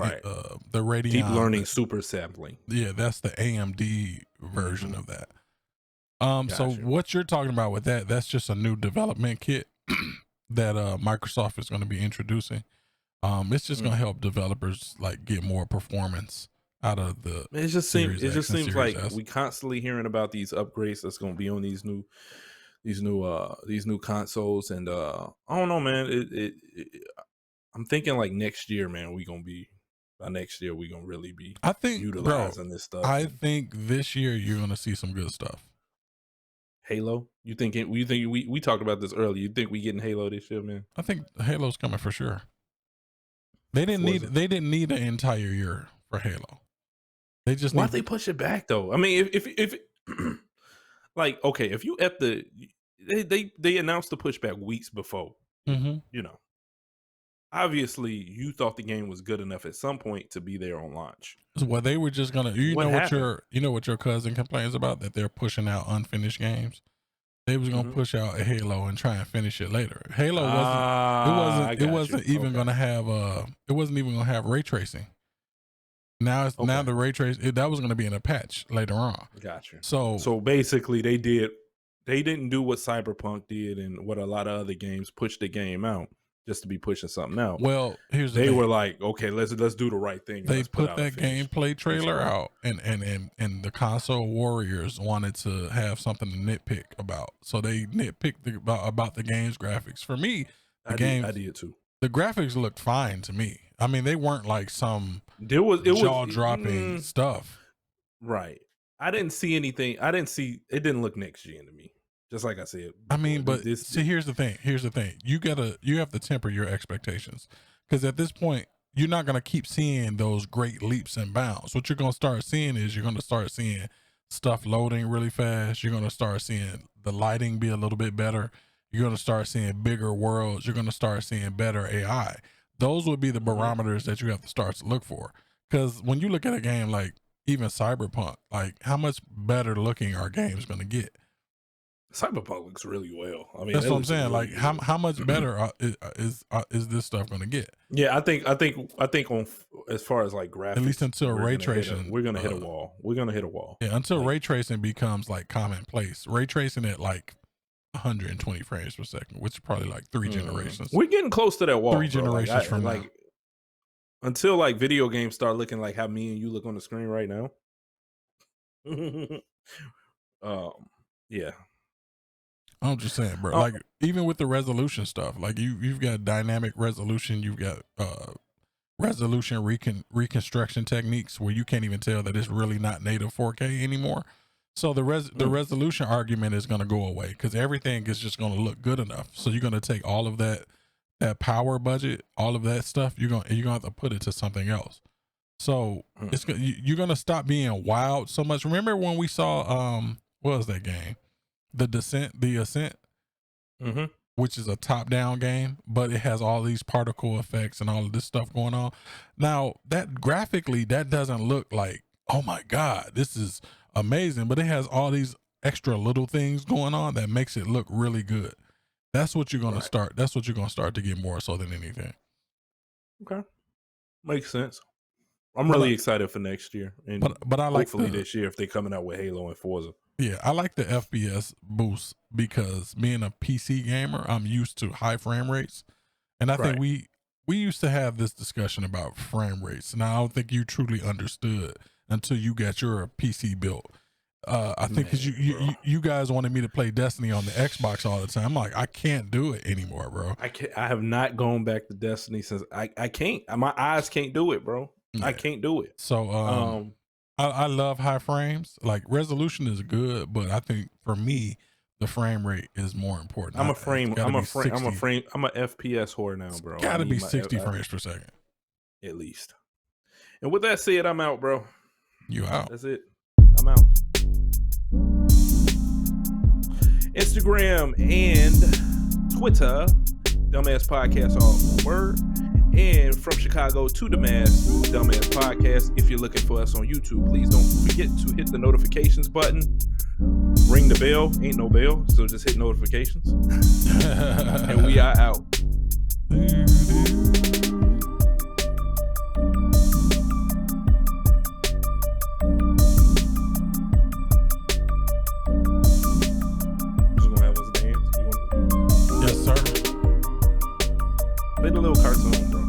Radeon deep learning super sampling. Yeah, that's the AMD version of that. Gotcha. So what you're talking about with that's just a new development kit that Microsoft is going to be introducing. It's just going to help developers like get more performance out of the. It just seems like S. we constantly hearing about these upgrades that's going to be on these new consoles, and I don't know, man. I'm thinking like next year, man. By next year we're gonna really be utilizing this stuff. I think this year you're gonna see some good stuff. Halo? You think we talked about this earlier? You think we getting Halo this year, man? I think Halo's coming for sure. They didn't need an entire year for Halo. They just why'd they push it back though? I mean, if like, okay, if you at the they announced the pushback weeks before, you know, obviously you thought the game was good enough at some point to be there on launch. Well, they were just gonna, you know what your cousin complains about, that they're pushing out unfinished games. They was gonna push out a Halo and try and finish it later. Halo wasn't even gonna have ray tracing. Now the ray trace that was gonna be in a patch later on. Gotcha. So basically they didn't do what Cyberpunk did and what a lot of other games, push the game out just to be pushing something out. Well, they were like, okay, let's do the right thing. They put that gameplay trailer out, and the console warriors wanted to have something to nitpick about, so they nitpicked about the game's graphics. For me, I did too. The graphics looked fine to me. I mean, they weren't like some jaw dropping stuff. Right. I didn't see anything. It didn't look next gen to me. Just like I said. I mean, but here's the thing. You have to temper your expectations, because at this point, you're not going to keep seeing those great leaps and bounds. What you're going to start seeing is you're going to start seeing stuff loading really fast. You're going to start seeing the lighting be a little bit better. You're going to start seeing bigger worlds. You're going to start seeing better AI. Those would be the barometers that you have to start to look for. Because when you look at a game like even Cyberpunk, like how much better looking are games going to get? Cyberpunk looks really well. I mean, that's what I'm saying. Really, like how much better is this stuff going to get? Yeah, I think on as far as like graphics, at least until ray tracing, we're gonna hit a wall. We're gonna hit a wall. Yeah, until ray tracing becomes like commonplace. Ray tracing at like 120 frames per second, which is probably like 3 generations. We're getting close to that wall. 3 generations from now. Until like video games start looking like how me and you look on the screen right now. Yeah. I'm just saying, bro. Like even with the resolution stuff, like you've got dynamic resolution, you've got resolution reconstruction techniques where you can't even tell that it's really not native 4K anymore. So the resolution argument is going to go away because everything is just going to look good enough. So you're going to take all of that power budget, all of that stuff, you're going to have to put it to something else. So you're going to stop being wowed so much. Remember when we saw what was that game? The Ascent, which is a top-down game, but it has all these particle effects and all of this stuff going on. Now, that graphically, that doesn't look like, oh my God, this is amazing, but it has all these extra little things going on that makes it look really good. That's what you're going to start. That's what you're going to start to get more so than anything. Okay, makes sense. I'm really excited for next year, and but I like hopefully this year if they're coming out with Halo and Forza. Yeah, I like the FPS boost because being a PC gamer, I'm used to high frame rates. And I think we used to have this discussion about frame rates. And I don't think you truly understood until you got your PC built. I think because you guys wanted me to play Destiny on the Xbox all the time. I'm like, I can't do it anymore, bro. I have not gone back to Destiny since I can't. My eyes can't do it, bro. Yeah. I can't do it. So I love high frames. Like resolution is good, but I think for me, the frame rate is more important. I'm a FPS whore now, bro. Got to be 60 frames per second, at least. And with that said, I'm out, bro. You out? That's it. I'm out. Instagram and Twitter, Dumbass Podcast, all one word. And from Chicago to Dummast, Dumbass Podcast. If you're looking for us on YouTube, please don't forget to hit the notifications button. Ring the bell. Ain't no bell, so just hit notifications. And we are out. Just gonna have us dance. Yes, sir. Play the little cartoon, bro.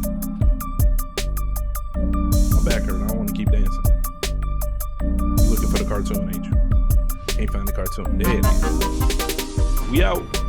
My back hurt. I don't want to keep dancing. You looking for the cartoon, ain't you? Can't find the cartoon. There it is. We out.